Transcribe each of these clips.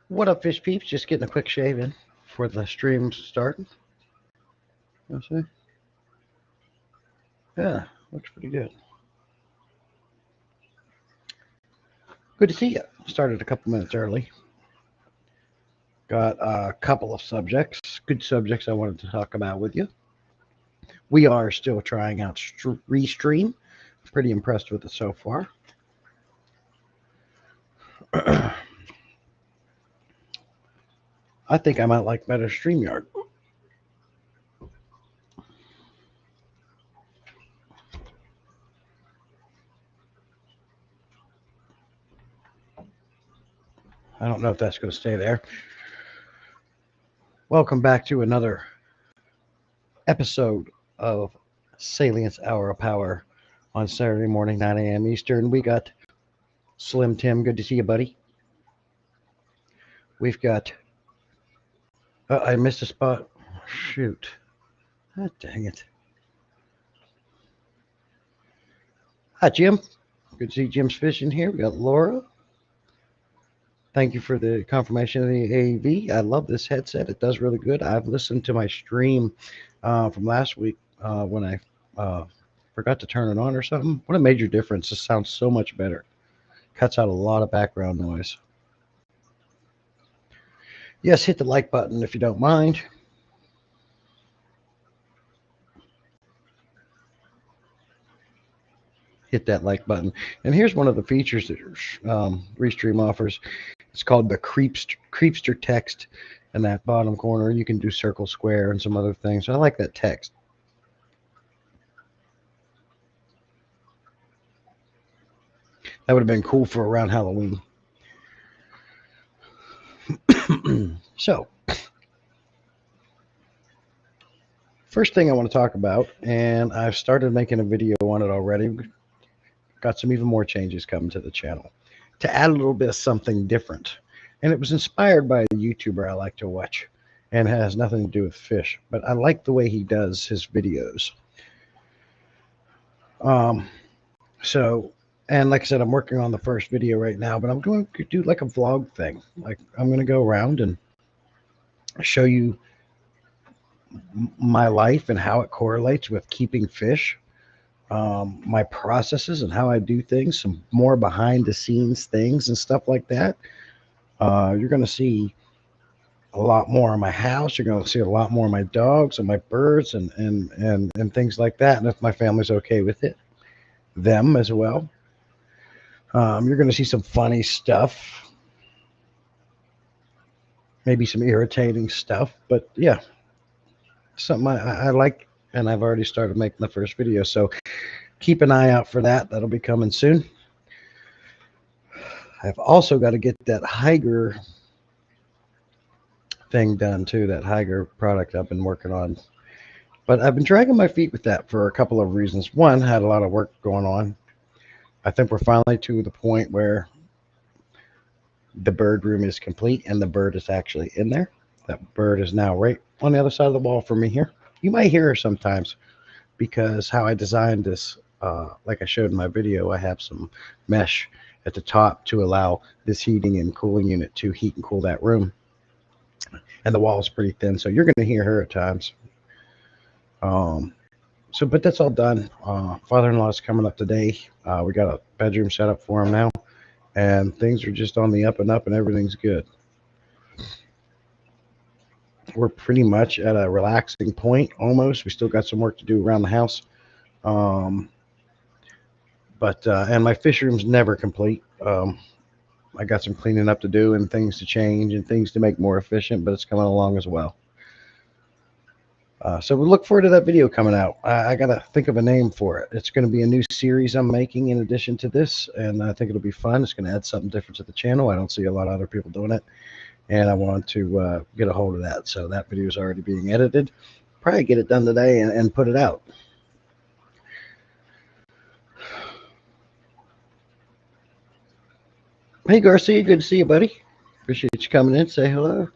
What up, fish peeps? Just getting a quick shave in for the stream starting. You see? Yeah, looks pretty good. Good to see you. Started a couple minutes early. Got a couple of subjects, good subjects I wanted to talk about with you. We are still trying out Restream. Pretty impressed with it so far. I think I might like better StreamYard. I don't know if that's going to stay there. Welcome back to another episode of Salience Hour of Power on Saturday morning, 9 a.m. Eastern. We got Slim Tim. Good to see you, buddy. We've got... I missed a spot. Shoot. Oh, dang it. Hi, Jim. Good to see Jim's fishing here. We got Laura. Thank you for the confirmation of the AV. I love this headset. It does really good. I've listened to my stream from last week when I forgot to turn it on or something. What a major difference. This sounds so much better. Cuts out a lot of background noise. Yes, hit the like button if you don't mind. Hit that like button. And here's one of the features that Restream offers. It's called the Creepster text in that bottom corner. You can do circle, square, and some other things. I like that text. That would have been cool for around Halloween. So, first thing I want to talk about, and I've started making a video on it already. Got some even more changes coming to the channel to add a little bit of something different. And it was inspired by a YouTuber I like to watch, and it has nothing to do with fish, but I like the way he does his videos. And like I said, I'm working on the first video right now, but I'm going to do like a vlog thing. Like I'm going to go around and show you my life and how it correlates with keeping fish. My processes and how I do things, some more behind the scenes things and stuff like that. You're going to see a lot more of my house. You're going to see a lot more of my dogs and my birds and things like that. And if my family's okay with it, them as well. You're going to see some funny stuff, maybe some irritating stuff, but yeah, something I like. And I've already started making the first video, so keep an eye out for that. That'll be coming soon. I've also got to get that Higer thing done too, that Higer product I've been working on. But I've been dragging my feet with that for a couple of reasons. One, I had a lot of work going on. I think we're finally to the point where the bird room is complete and the bird is actually in there. That bird is now right on the other side of the wall for me here. You might hear her sometimes because how I designed this, like I showed in my video, I have some mesh at the top to allow this heating and cooling unit to heat and cool that room. And the wall is pretty thin, so you're going to hear her at times. But that's all done. Father-in-law is coming up today. We got a bedroom set up for him now, and things are just on the up and up, and everything's good. We're pretty much at a relaxing point almost. We still got some work to do around the house. And my fish room's never complete. I got some cleaning up to do and things to change and things to make more efficient, but it's coming along as well. So we look forward to that video coming out. I got to think of a name for it. It's going to be a new series I'm making in addition to this, and I think it'll be fun. It's going to add something different to the channel. I don't see a lot of other people doing it, and I want to get a hold of that. So that video is already being edited. Probably get it done today and put it out. Hey, Garcia, good to see you, buddy. Appreciate you coming in. Say hello.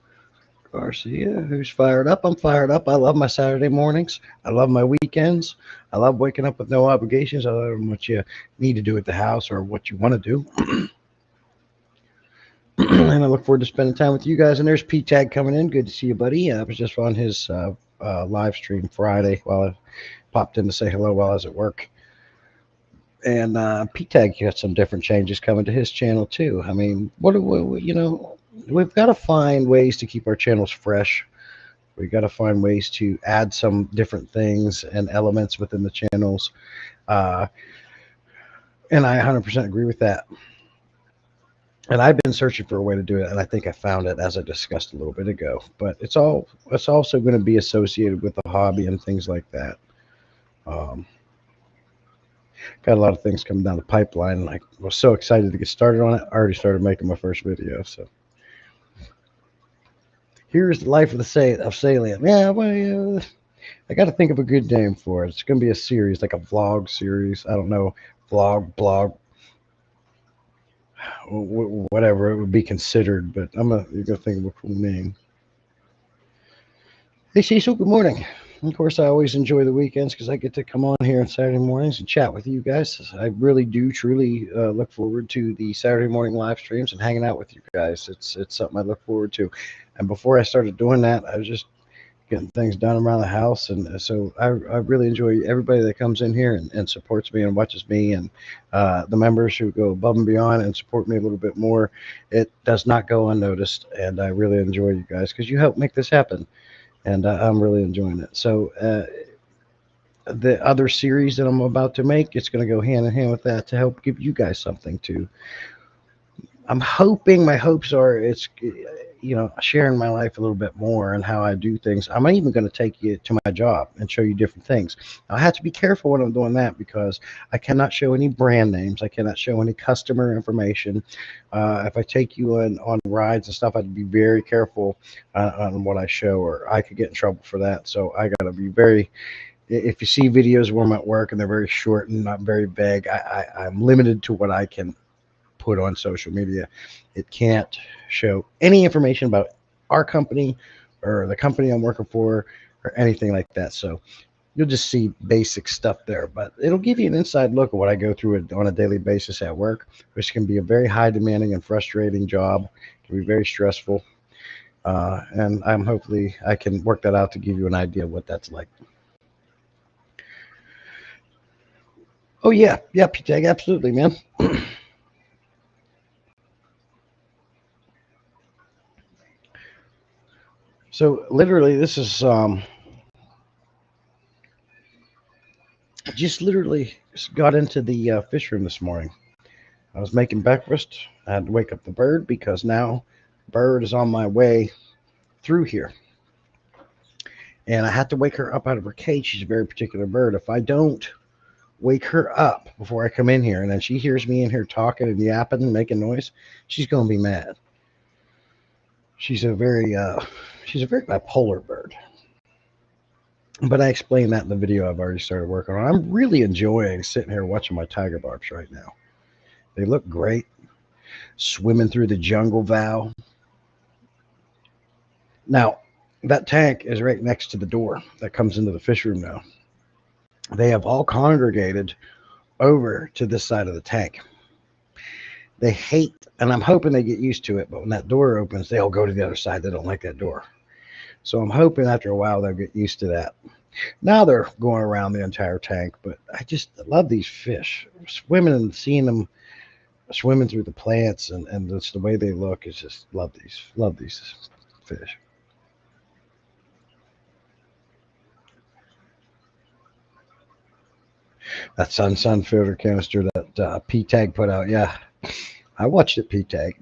Garcia, who's fired up? I'm fired up. I love my Saturday mornings. I love my weekends. I love waking up with no obligations other than what you need to do at the house or what you want to do. And I look forward to spending time with you guys. And there's P-Tag coming in. Good to see you, buddy. I was just on his live stream Friday while I popped in to say hello while I was at work. And P-Tag got some different changes coming to his channel too. I mean, we've got to find ways to keep our channels fresh. We got to find ways to add some different things and elements within the channels. And I 100% agree with that. And I've been searching for a way to do it, and I think I found it, as I discussed a little bit ago. But it's also going to be associated with the hobby and things like that. Got a lot of things coming down the pipeline, and I was so excited to get started on it. I already started making my first video. So here's the life of Salient. Yeah, well, I got to think of a good name for it. It's going to be a series, like a vlog series. I don't know, blog, whatever it would be considered, but you're gonna think of a cool name. Hey Cecil, good morning. Of course, I always enjoy the weekends because I get to come on here on Saturday mornings and chat with you guys. I really do truly look forward to the Saturday morning live streams and hanging out with you guys. It's something I look forward to. And before I started doing that, I was just getting things done around the house, and so I really enjoy everybody that comes in here and supports me and watches me, and the members who go above and beyond and support me a little bit more. It does not go unnoticed, and I really enjoy you guys because you help make this happen, and I'm really enjoying it. So the other series that I'm about to make, it's going to go hand in hand with that to help give you guys something to. I'm hoping, my hopes are it's sharing my life a little bit more and how I do things. I'm even going to take you to my job and show you different things. Now, I have to be careful when I'm doing that because I cannot show any brand names. I cannot show any customer information. If I take you on rides and stuff, I have to be very careful on what I show, or I could get in trouble for that. So I got to be very. If you see videos where I'm at work and they're very short and not very vague, I'm limited to what I can put on social media. It can't show any information about our company or the company I'm working for or anything like that. So you'll just see basic stuff there, but it'll give you an inside look at what I go through on a daily basis at work, which can be a very high demanding and frustrating job. It can be very stressful. And hopefully I can work that out to give you an idea of what that's like. Oh yeah, P-Tag, absolutely, man. So literally, this is just literally got into the fish room this morning. I was making breakfast. I had to wake up the bird because now bird is on my way through here. And I had to wake her up out of her cage. She's a very particular bird. If I don't wake her up before I come in here, and then she hears me in here talking and yapping and making noise, she's going to be mad. She's a very bipolar bird. But I explained that in the video I've already started working on. I'm really enjoying sitting here watching my tiger barbs right now. They look great. Swimming through the jungle vow. Now, that tank is right next to the door that comes into the fish room now. They have all congregated over to this side of the tank. They hate, and I'm hoping they get used to it, but when that door opens, they all go to the other side. They don't like that door. So I'm hoping after a while they'll get used to that. Now they're going around the entire tank, but I just love these fish. Swimming and seeing them swimming through the plants and just the way they look is just love these fish. That sun filter canister that P-Tag put out. Yeah, I watched it, P-Tag.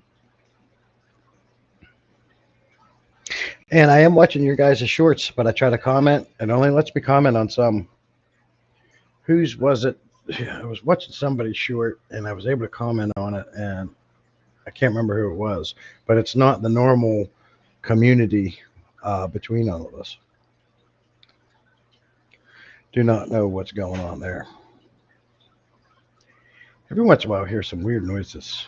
And I am watching your guys' shorts, but I try to comment. It only lets me comment on some. Whose was it? I was watching somebody's short, and I was able to comment on it, and I can't remember who it was. But it's not the normal community between all of us. Do not know what's going on there. Every once in a while, I hear some weird noises.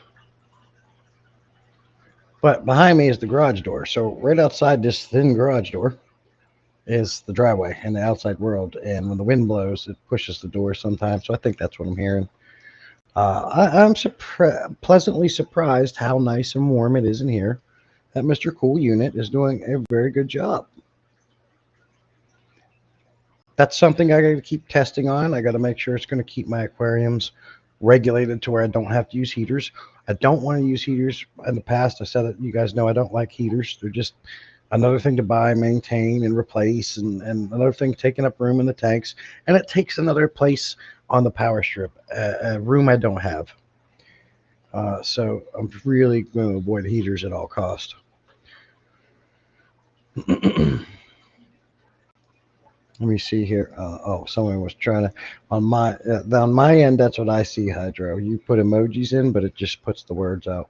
But behind me is the garage door. So right outside this thin garage door is the driveway and the outside world. And when the wind blows, it pushes the door sometimes. So I think that's what I'm hearing. I'm pleasantly surprised how nice and warm it is in here. That Mr. Cool unit is doing a very good job. That's something I got to keep testing on. I got to make sure it's going to keep my aquariums regulated to where I don't have to use heaters. I don't want to use heaters. In the past, I said that you guys know I don't like heaters. They're just another thing to buy, maintain, and replace, and another thing taking up room in the tanks. And it takes another place on the power strip, a room I don't have. So I'm really going to avoid heaters at all cost. Let me see here. Oh, someone was trying to on my end. That's what I see, Hydro. You put emojis in, but it just puts the words out.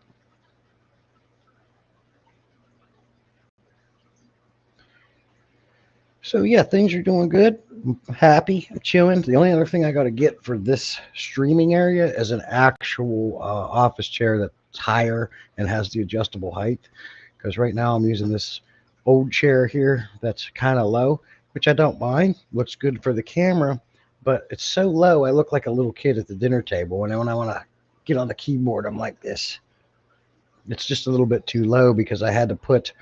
So yeah, things are doing good. I'm happy. I'm chilling. The only other thing I got to get for this streaming area is an actual office chair that's higher and has the adjustable height. Because right now I'm using this old chair here that's kind of low, which I don't mind. Looks good for the camera, but it's so low I look like a little kid at the dinner table. And when I want to get on the keyboard, I'm like this. It's just a little bit too low because I had to put,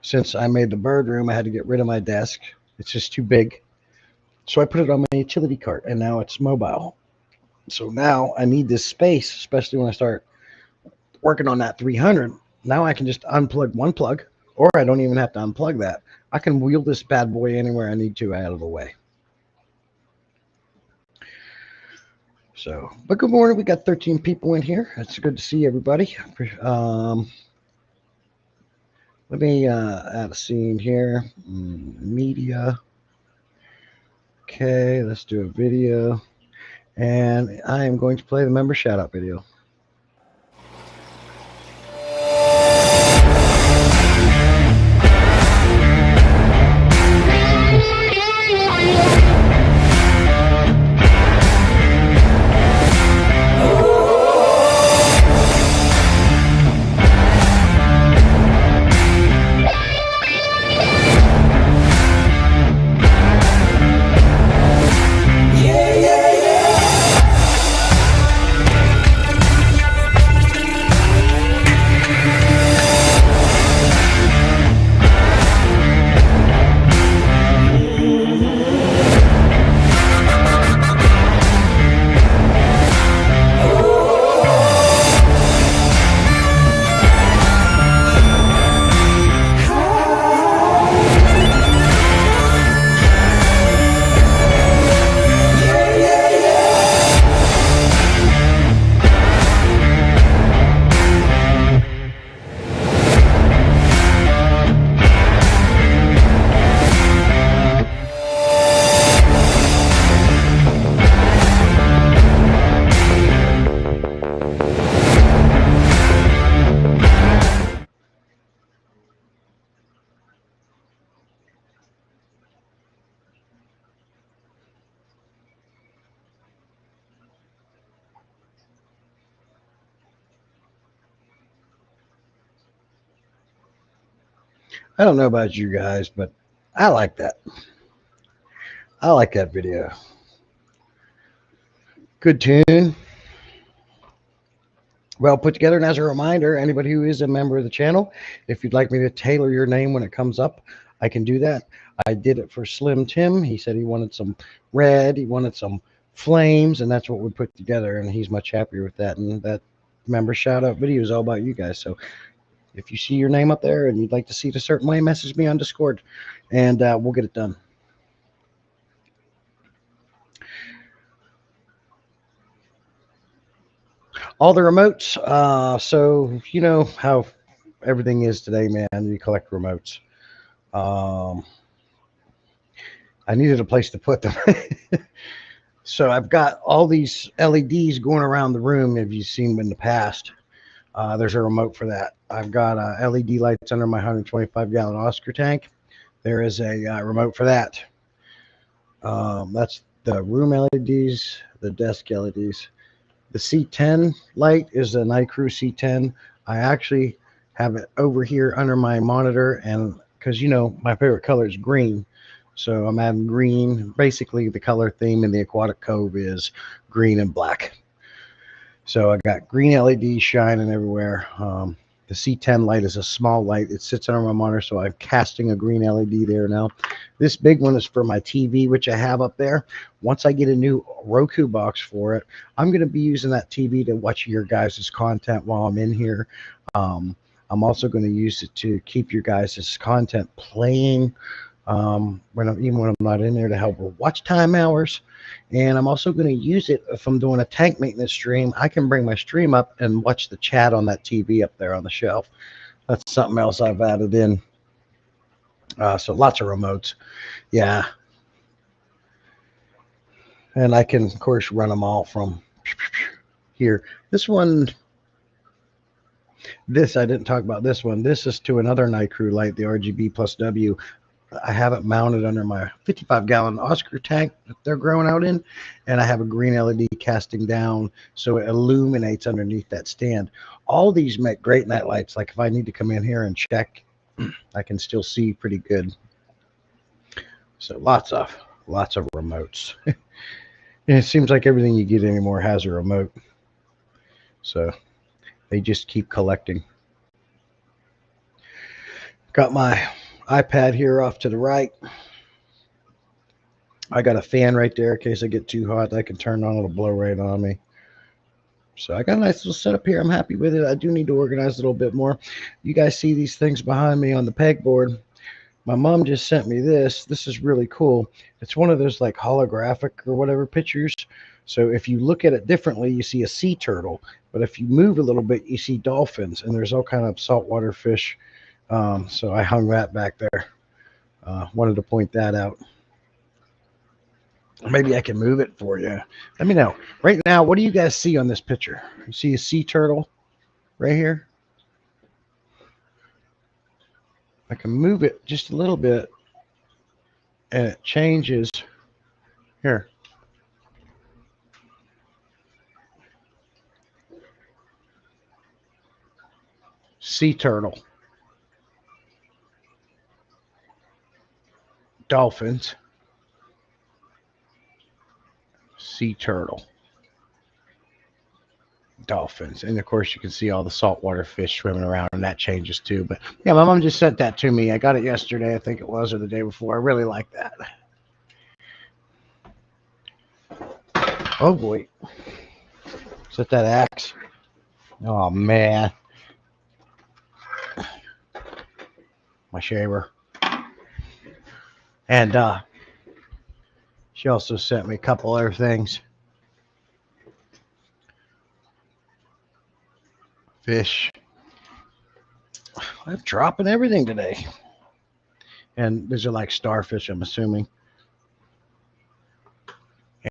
since I made the bird room, I had to get rid of my desk. It's just too big. So I put it on my utility cart, and now it's mobile. So now I need this space, especially when I start working on that 300. Now I can just unplug one plug, or I don't even have to unplug that. I can wheel this bad boy anywhere I need to out of the way. So, but good morning. We got 13 people in here. It's good to see everybody. Let me add a scene here. Media. Okay, let's do a video. And I am going to play the member shout out video. I don't know about you guys, but I like that. I like that video. Good tune. Well put together. And as a reminder, anybody who is a member of the channel, if you'd like me to tailor your name when it comes up, I can do that. I did it for Slim Tim. He said he wanted some red, he wanted some flames, and that's what we put together. And he's much happier with that. And that member shout out video is all about you guys. So if you see your name up there and you'd like to see it a certain way, message me on Discord and we'll get it done. All the remotes. So you know how everything is today, man. You collect remotes. I needed a place to put them. So I've got all these LEDs going around the room. If you've seen them in the past, there's a remote for that. I've got LED lights under my 125-gallon Oscar tank. There is a remote for that. That's the room LEDs, the desk LEDs. The C10 light is the Night Crew C10. I actually have it over here under my monitor, and because you know my favorite color is green, so I'm adding green. Basically, the color theme in the Aquatic Cove is green and black. So I got green LEDs shining everywhere. The C10 light is a small light. It sits on my monitor, so I'm casting a green LED there now. This big one is for my TV, which I have up there. Once I get a new Roku box for it, I'm going to be using that TV to watch your guys' content while I'm in here. I'm also going to use it to keep your guys' content playing even when I'm not in there, to help with watch time hours. And I'm also going to use it if I'm doing a tank maintenance stream. I can bring my stream up and watch the chat on that TV up there on the shelf. That's something else I've added in. So lots of remotes. Yeah. And I can, of course, run them all from here. This one, I didn't talk about this one. This is to another Night Crew light, the RGB plus W. I have it mounted under my 55-gallon Oscar tank that they're growing out in, and I have a green LED casting down so it illuminates underneath that stand. All these make great night lights. Like if I need to come in here and check, I can still see pretty good. So lots of remotes. And it seems like everything you get anymore has a remote. So they just keep collecting. Got my iPad here off to the right. I got a fan right there in case I get too hot. I can turn on, it'll blow right on me. So I got a nice little setup here. I'm happy with it. I do need to organize a little bit more. You guys see these things behind me on the pegboard. My mom just sent me this. This is really cool. It's one of those like holographic or whatever pictures. So if you look at it differently, you see a sea turtle. But if you move a little bit, you see dolphins. And there's all kind of saltwater fish. So I hung that back there. Wanted to point that out. Maybe I can move it for you. Let me know. Right now, what do you guys see on this picture? You see a sea turtle right here? I can move it just a little bit, and it changes. Here. Sea turtle. Dolphins. Sea turtle. Dolphins. And of course you can see all the saltwater fish swimming around, and that changes too. But yeah, my mom just sent that to me. I got it yesterday, I think it was, or the day before. I really like that. Oh boy. Is that axe? Oh man. My shaver. And she also sent me a couple other things. Fish. I'm dropping everything today. And these are like starfish, I'm assuming.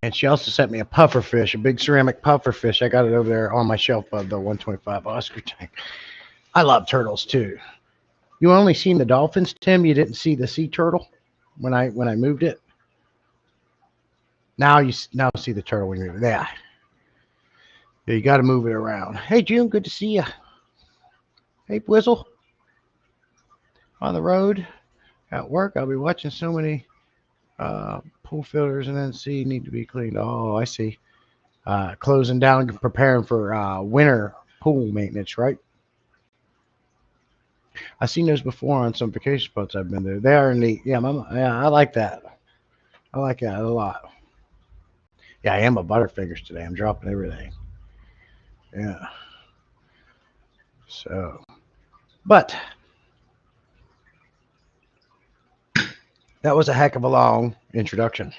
And she also sent me a puffer fish, a big ceramic puffer fish. I got it over there on my shelf of the 125 Oscar tank. I love turtles too. You only seen the dolphins, Tim? You didn't see the sea turtle when I moved it? Now you see the turtle when you're there. Yeah, you got to move it around. Hey, June, good to see you. Hey, Bwizzle. On the road at work, I'll be watching so many pool filters and NC need to be cleaned. Oh, I see. Closing down, preparing for winter pool maintenance, right? I've seen those before on some vacation spots I've been there. They are neat. Yeah, I like that. I like that a lot. Yeah, I am a Butterfingers today. I'm dropping everything. Yeah. So, but that was a heck of a long introduction.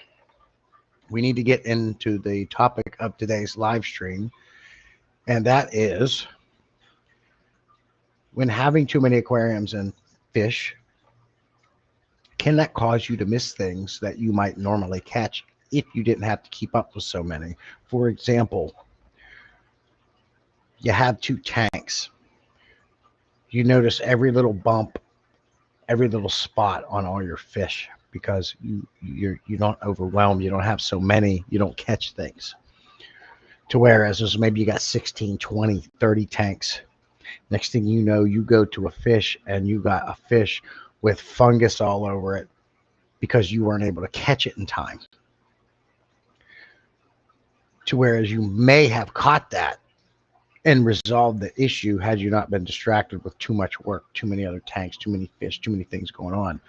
We need to get into the topic of today's live stream, and that is when having too many aquariums and fish, can that cause you to miss things that you might normally catch if you didn't have to keep up with so many? For example, you have 2 tanks. You notice every little bump, every little spot on all your fish because you don't overwhelm. You don't have so many. You don't catch things. To whereas maybe you got 16, 20, 30 tanks. Next thing you know, you go to a fish and you got a fish with fungus all over it because you weren't able to catch it in time. To whereas you may have caught that and resolved the issue had you not been distracted with too much work, too many other tanks, too many fish, too many things going on.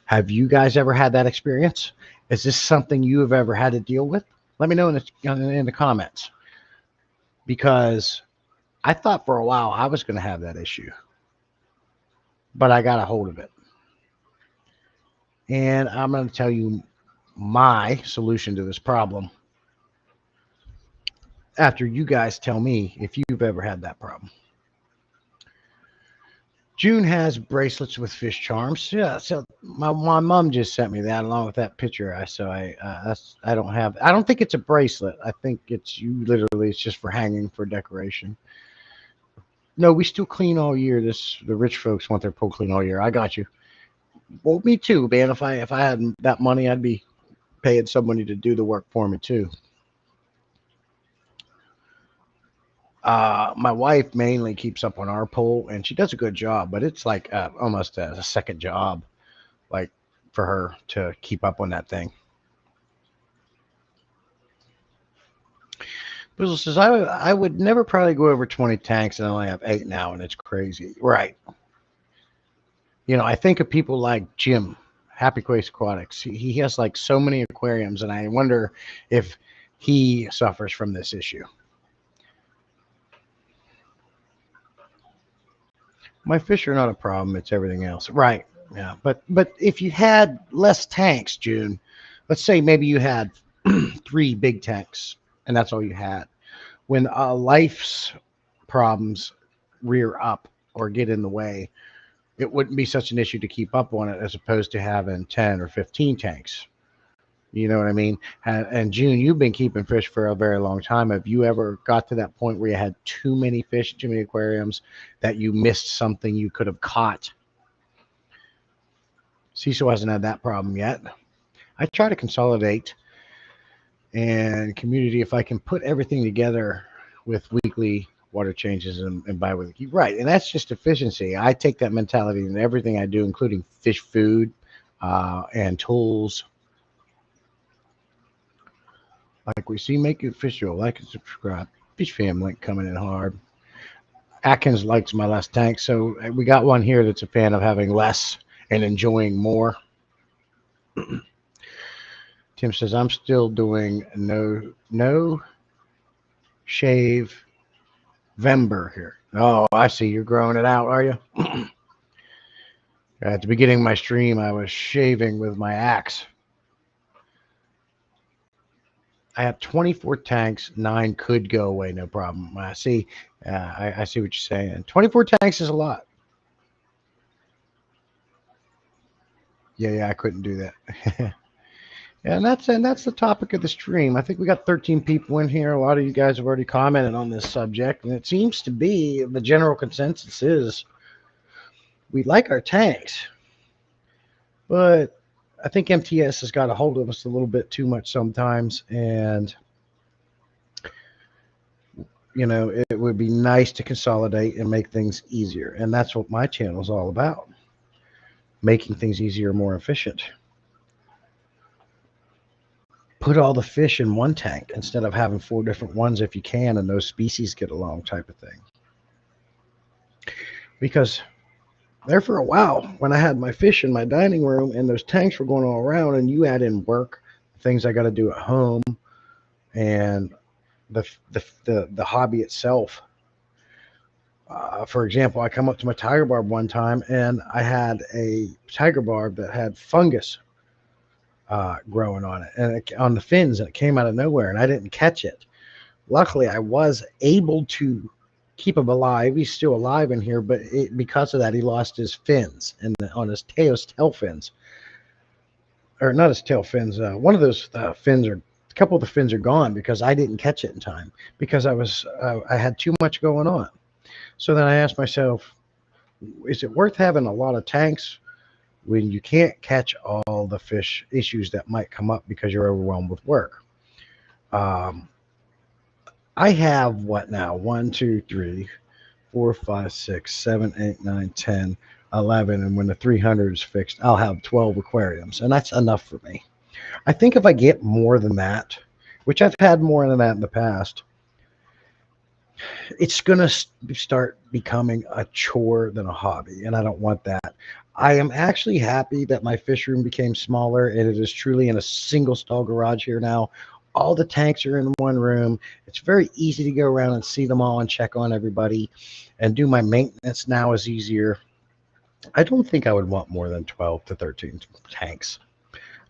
Have you guys ever had that experience? Is this something you have ever had to deal with? Let me know in the comments, because I thought for a while I was going to have that issue, but I got a hold of it. And I'm going to tell you my solution to this problem after you guys tell me if you've ever had that problem. June has bracelets with fish charms. Yeah, so my mom just sent me that along with that picture. I don't think it's a bracelet. I think it's just for hanging, for decoration. No, we still clean all year. The rich folks want their pool clean all year. I got you. Well, me too, man. If I had that money, I'd be paying somebody to do the work for me too. My wife mainly keeps up on our pool, and she does a good job, but it's like almost a second job, like for her to keep up on that thing. Bizzle says, I would never probably go over 20 tanks, and I only have 8 now, and it's crazy. Right. You know, I think of people like Jim, Happy Quace Aquatics. He has like so many aquariums, and I wonder if he suffers from this issue. My fish are not a problem. It's everything else. Right. Yeah. But if you had less tanks, June, let's say maybe you had 3 big tanks and that's all you had. When life's problems rear up or get in the way, it wouldn't be such an issue to keep up on it as opposed to having 10 or 15 tanks. You know what I mean? And June, you've been keeping fish for a very long time. Have you ever got to that point where you had too many fish, too many aquariums, that you missed something you could have caught? Cecil hasn't had that problem yet. I try to consolidate and community if I can put everything together with weekly water changes and bi-weekly. Right, and that's just efficiency. I take that mentality in everything I do, including fish food and tools. Like we see, make it official. Like and subscribe. Fish fam link coming in hard. Atkins likes my less tank, so we got one here that's a fan of having less and enjoying more. Tim says, I'm still doing no shave Vember here. Oh, I see. You're growing it out, are you? At the beginning of my stream, I was shaving with my axe. I have 24 tanks. 9 could go away, no problem. I see. I see what you're saying. 24 tanks is a lot. Yeah, I couldn't do that. And that's the topic of the stream. I think we got 13 people in here. A lot of you guys have already commented on this subject, and it seems to be the general consensus is we like our tanks, but I think MTS has got a hold of us a little bit too much sometimes, and you know, it would be nice to consolidate and make things easier, and that's what my channel is all about, making things easier, more efficient. Put all the fish in one tank instead of having 4 different ones if you can, and those species get along, type of thing. Because there for a while, when I had my fish in my dining room and those tanks were going all around, and you add in work, things I got to do at home, and the hobby itself. For example, I come up to my tiger barb one time, and I had a tiger barb that had fungus growing on it, and on the fins, and it came out of nowhere, and I didn't catch it. Luckily, I was able to keep him alive. He's still alive in here, but because of that, he lost his fins and on his tail fins, or not his tail fins. One of those fins, or a couple of the fins, are gone because I didn't catch it in time because I had too much going on. So then I asked myself, is it worth having a lot of tanks when you can't catch all the fish issues that might come up because you're overwhelmed with work? I have what now? 1, 2, 3, 4, 5, 6, 7, 8, 9, 10, 11. And when the 300 is fixed, I'll have 12 aquariums. And that's enough for me. I think if I get more than that, which I've had more than that in the past, it's going to start becoming a chore than a hobby, and I don't want that. I am actually happy that my fish room became smaller, and it is truly in a single stall garage here now. All the tanks are in one room. It's very easy to go around and see them all and check on everybody, and do my maintenance now is easier. I don't think I would want more than 12 to 13 tanks.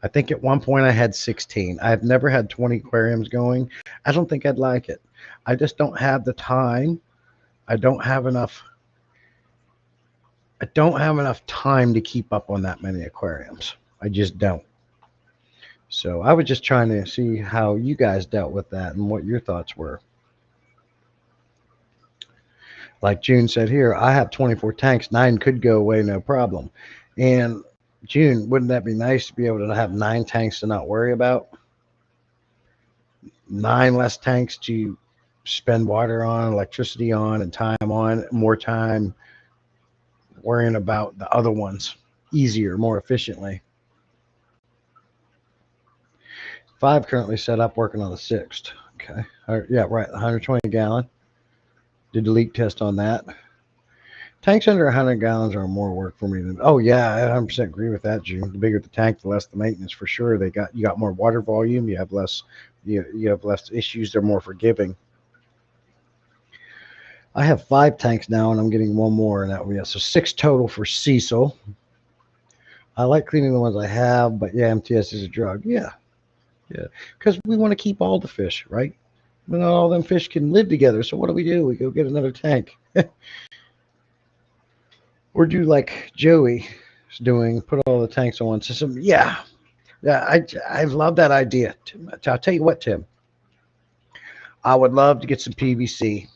I think at one point I had 16. I've never had 20 aquariums going. I don't think I'd like it. I just don't have the time. I don't have enough. I don't have enough time to keep up on that many aquariums. I just don't. So I was just trying to see how you guys dealt with that and what your thoughts were. Like June said here, I have 24 tanks. 9 could go away, no problem. And June, wouldn't that be nice to be able to have 9 tanks to not worry about? 9 less tanks to spend water on, electricity on, and time on, more time worrying about the other ones easier, more efficiently. 5 currently set up, working on the 6th. Okay. Yeah, right. 120 gallon. Did the leak test on that. Tanks under 100 gallons are more work for me than. Oh yeah, I 100% agree with that, June. The bigger the tank, the less the maintenance for sure. You got more water volume. You have less. You have less issues. They're more forgiving. I have 5 tanks now, and I'm getting one more, and that will be so 6 total for Cecil. I like cleaning the ones I have, but yeah, MTS is a drug. Yeah, yeah, because we want to keep all the fish, right? But not all them fish can live together. So what do? We go get another tank. Or do like Joey is doing, put all the tanks on one system. Yeah, yeah, I love that idea. Tim, I'll tell you what, Tim. I would love to get some PVC,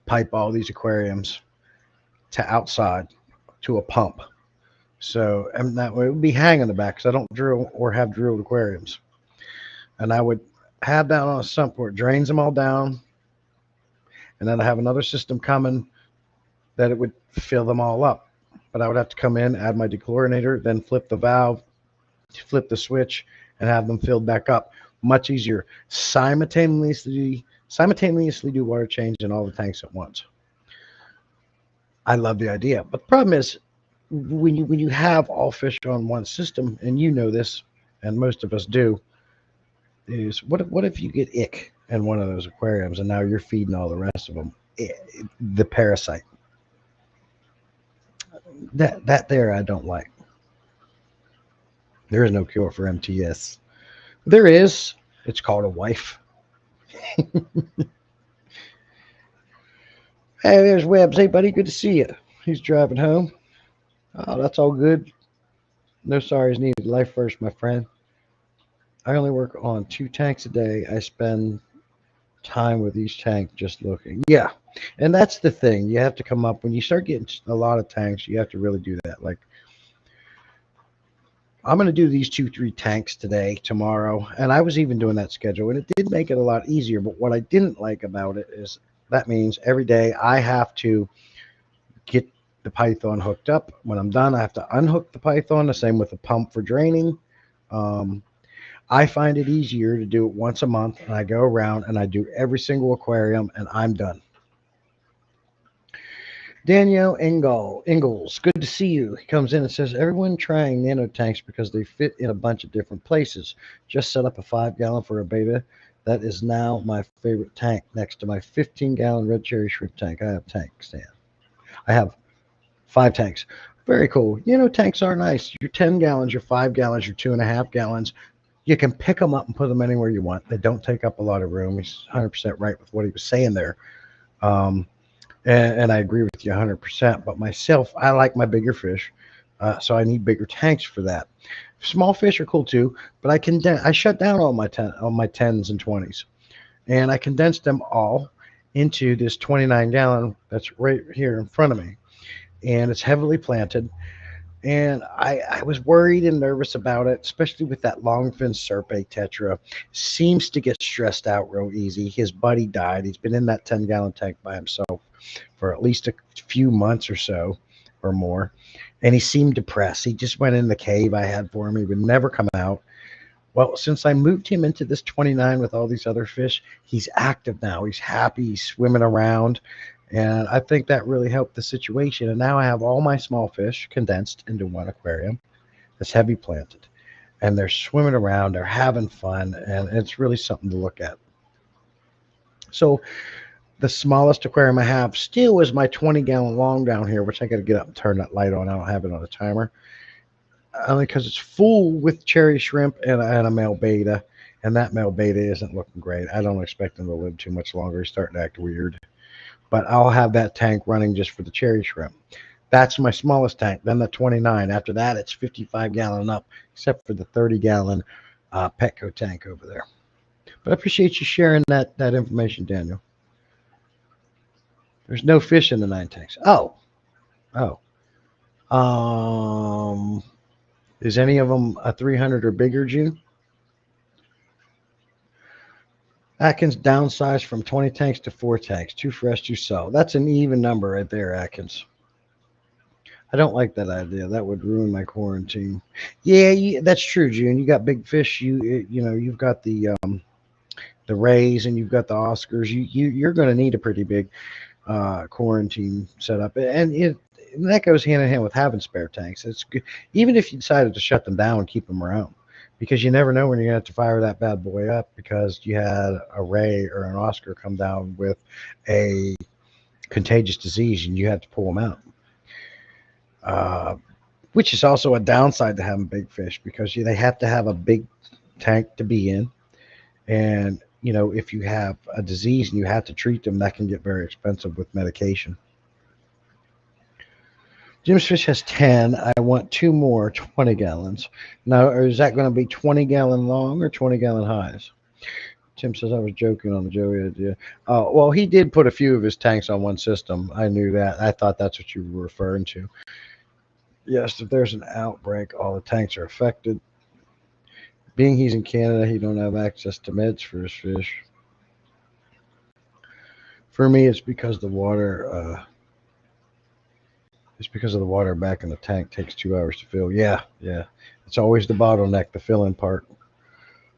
pipe all these aquariums to outside to a pump. So and that way it would be hanging the back because I don't drill or have drilled aquariums. And I would have that on a sump where it drains them all down. And then I have another system coming that it would fill them all up. But I would have to come in, add my dechlorinator, then flip the valve, flip the switch, and have them filled back up. Much easier. Simultaneously do water change in all the tanks at once. I love the idea. But the problem is when you have all fish on one system, and you know this, and most of us do, is what if you get ick in one of those aquariums and now you're feeding all the rest of them the parasite? That there I don't like. There is no cure for MTS. There is. It's called a wife. Hey, there's Webbs. Hey, buddy, good to see you. He's driving home. Oh, that's all good. No sorries needed. Life first, my friend. I only work on 2 tanks a day. I spend time with each tank just looking. Yeah, and that's the thing. You have to come up when you start getting a lot of tanks. You have to really do that. Like I'm going to do these 2, 3 tanks today, tomorrow, and I was even doing that schedule, and it did make it a lot easier. But what I didn't like about it is that means every day I have to get the python hooked up. When I'm done, I have to unhook the python. The same with the pump for draining. I find it easier to do it once a month, and I go around and I do every single aquarium, and I'm done. Danielle Ingalls, good to see you. He comes in and says, everyone trying nano tanks because they fit in a bunch of different places. Just set up a 5-gallon for a beta. That is now my favorite tank next to my 15-gallon red cherry shrimp tank. I have tanks, Dan. I have 5 tanks. Very cool. Tanks are nice. Your 10 gallons, your 5 gallons, your 2.5 gallons. You can pick them up and put them anywhere you want. They don't take up a lot of room. He's 100% right with what he was saying there. And I agree with you 100%. But myself, I like my bigger fish, so I need bigger tanks for that. Small fish are cool too, but I shut down all my 10s and 20s, and I condensed them all into this 29-gallon that's right here in front of me, and it's heavily planted. And I was worried and nervous about it, especially with that longfin serpe tetra. Seems to get stressed out real easy. His buddy died. He's been in that 10-gallon tank by himself for at least a few months or so or more. And he seemed depressed. He just went in the cave I had for him. He would never come out. Well, since I moved him into this 29 with all these other fish, he's active now. He's happy. He's swimming around. And I think that really helped the situation. And now I have all my small fish condensed into one aquarium that's heavy planted. And they're swimming around. They're having fun. And it's really something to look at. So the smallest aquarium I have still is my 20-gallon long down here, which I got to get up and turn that light on. I don't have it on a timer. Only because it's full with cherry shrimp and a male beta, and that male beta isn't looking great. I don't expect him to live too much longer. He's starting to act weird. But I'll have that tank running just for the cherry shrimp. That's my smallest tank. Then the 29. After that, it's 55-gallon up, except for the 30-gallon Petco tank over there. But I appreciate you sharing that information, Daniel. There's no fish in the 9 tanks. Oh. Is any of them a 300 or bigger, June? Atkins downsized from 20 tanks to 4 tanks. Too fresh to sell. That's an even number right there, Atkins. I don't like that idea. That would ruin my quarantine. Yeah, that's true, June. You got big fish. You've got the rays and you've got the Oscars. You're going to need a pretty big quarantine setup, and that goes hand in hand with having spare tanks. It's good, even if you decided to shut them down and keep them around, because you never know when you're going to have to fire that bad boy up because you had a ray or an Oscar come down with a contagious disease and you had to pull them out. Which is also a downside to having big fish, because they have to have a big tank to be in, and if you have a disease and you have to treat them, that can get very expensive with medication. Jim's Fish has 10. I want 2 more 20 gallons. Now, is that going to be 20-gallon long or 20-gallon highs? Tim says I was joking on the Joey idea. Well, he did put a few of his tanks on one system. I knew that. I thought that's what you were referring to. Yes, if there's an outbreak, all the tanks are affected. Being he's in Canada, he don't have access to meds for his fish. For me, it's because the water. It's because of the water back in the tank takes 2 hours to fill. Yeah. It's always the bottleneck, the filling part.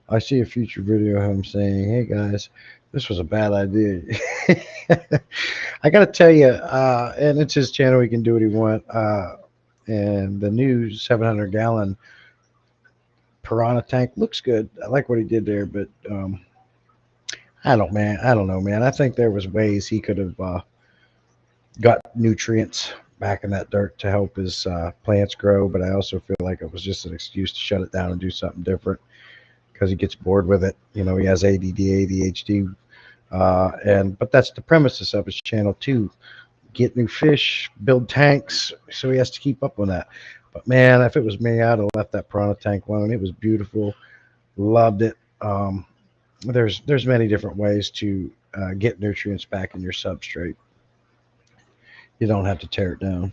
I see a future video of him saying, "Hey guys, this was a bad idea." I got to tell you, and it's his channel. He can do what he wants. And the new 700-gallon Piranha tank looks good. I like what he did there, but I don't know, man. I think there was ways he could have got nutrients back in that dirt to help his plants grow, but I also feel like it was just an excuse to shut it down and do something different because he gets bored with it. He has ADD, ADHD, but that's the premises of his channel too. Get new fish, build tanks, so he has to keep up on that. But man, if it was me, I'd have left that Piranha tank alone. It was beautiful, loved it. There's many different ways to get nutrients back in your substrate. You don't have to tear it down.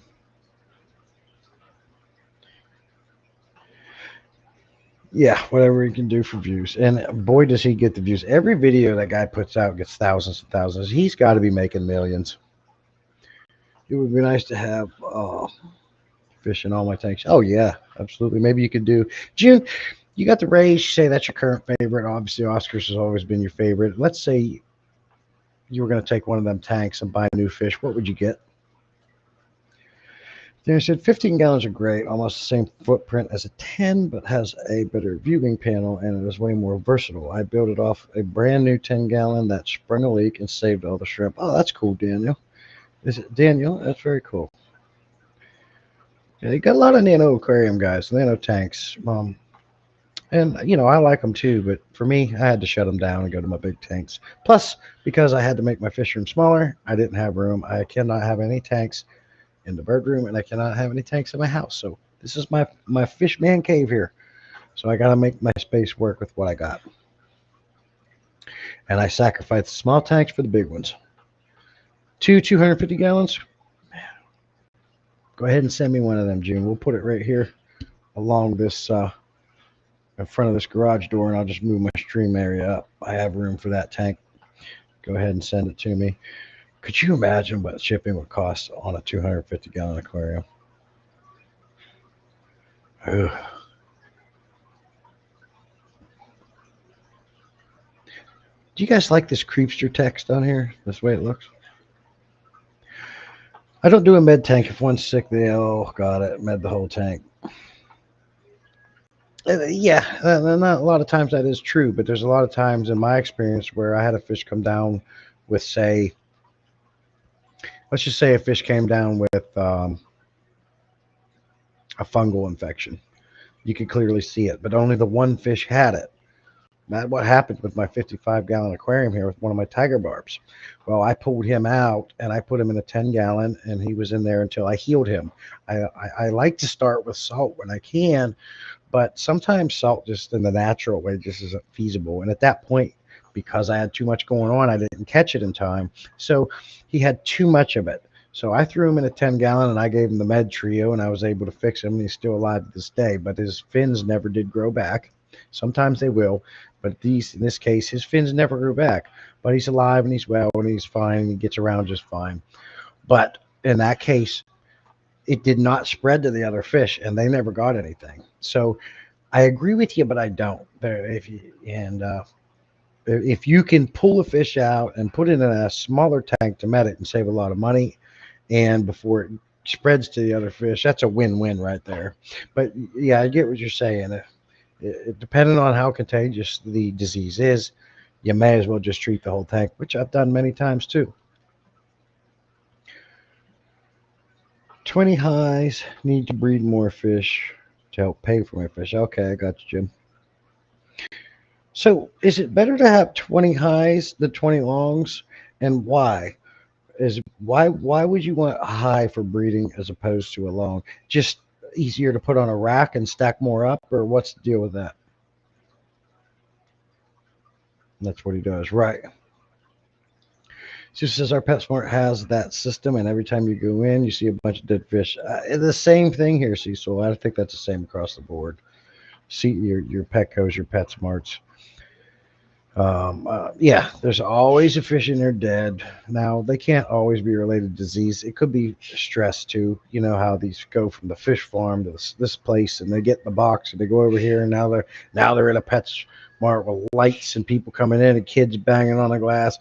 Yeah, whatever he can do for views. And boy, does he get the views. Every video that guy puts out gets thousands and thousands. He's got to be making millions. It would be nice to have fish in all my tanks. Oh, yeah, absolutely. Maybe you could do. June, you got the rays. You say that's your current favorite. Obviously, Oscars has always been your favorite. Let's say you were going to take one of them tanks and buy new fish. What would you get? They said 15 gallons are great, almost the same footprint as a 10, but has a better viewing panel and it is way more versatile. I built it off a brand new 10-gallon that sprung a leak and saved all the shrimp. Oh, that's cool, Daniel. Is it Daniel? That's very cool. Yeah, you got a lot of nano aquarium guys, nano tanks. And, I like them too, but for me, I had to shut them down and go to my big tanks. Plus, because I had to make my fish room smaller, I didn't have room. I cannot have any tanks in the bird room, and I cannot have any tanks in my house. So this is my fish man cave here. So I got to make my space work with what I got. And I sacrificed the small tanks for the big ones. 250 gallons. Go ahead and send me one of them, June. We'll put it right here along this in front of this garage door, and I'll just move my stream area up. I have room for that tank. Go ahead and send it to me. Could you imagine what shipping would cost on a 250-gallon aquarium? Ugh. Do you guys like this creepster text on here? This way it looks. I don't do a med tank. If one's sick, they got it. Med the whole tank. Yeah, not a lot of times that is true, but there's a lot of times in my experience where I had a fish come down with, say, let's just say a fish came down with a fungal infection. You could clearly see it, but only the one fish had it. That's what happened with my 55-gallon aquarium here with one of my tiger barbs. Well, I pulled him out and I put him in a 10-gallon, and he was in there until I healed him. I like to start with salt when I can, but sometimes salt just in the natural way just isn't feasible. And at that point, because I had too much going on, I didn't catch it in time. So he had too much of it. So I threw him in a 10-gallon and I gave him the med trio, and I was able to fix him, and he's still alive to this day. But his fins never did grow back. Sometimes they will, but in this case, his fins never grew back. But he's alive and he's well and he's fine and he gets around just fine. But in that case, it did not spread to the other fish, and they never got anything. So I agree with you, but I don't. If you can pull a fish out and put it in a smaller tank to med it and save a lot of money, and before it spreads to the other fish, that's a win-win right there. But yeah, I get what you're saying. Depending on how contagious the disease is, you may as well just treat the whole tank, which I've done many times too. 20 highs, need to breed more fish to help pay for my fish. Okay, I got you, Jim. So is it better to have 20 highs than 20 longs, and why? Why would you want a high for breeding as opposed to a long? Just easier to put on a rack and stack more up, or what's the deal with that? That's what he does, right? Just says our PetSmart has that system, and every time you go in, you see a bunch of dead fish. The same thing here, Cecil. I think that's the same across the board. See your Petco's, your PetSmarts. Yeah, there's always a fish in there dead. Now, they can't always be related to disease. It could be stress too. You know how these go from the fish farm to this place, and they get in the box and they go over here, and now they're in a PetSmart with lights and people coming in and kids banging on the glass.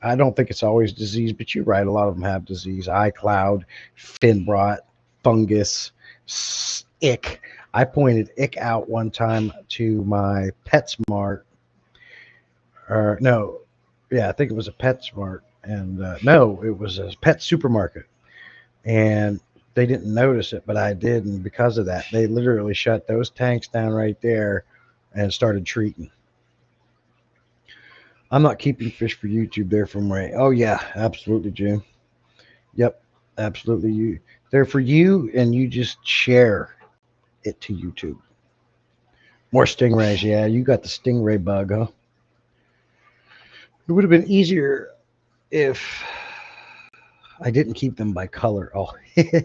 I don't think it's always disease, but you're right. A lot of them have disease. Eye cloud, fin rot, fungus, ick. I pointed ick out one time to my PetSmart. Or no, yeah, I think it was a PetSmart, and no, it was a pet supermarket, and they didn't notice it, but I did, and because of that, they literally shut those tanks down right there and started treating. I'm not keeping fish for YouTube. They're from Ray. Oh yeah, absolutely, Jim. Yep, absolutely. They're for you, and you just share it to YouTube. More stingrays. Yeah, you got the stingray bug, huh? It would have been easier if I didn't keep them by color. Oh, I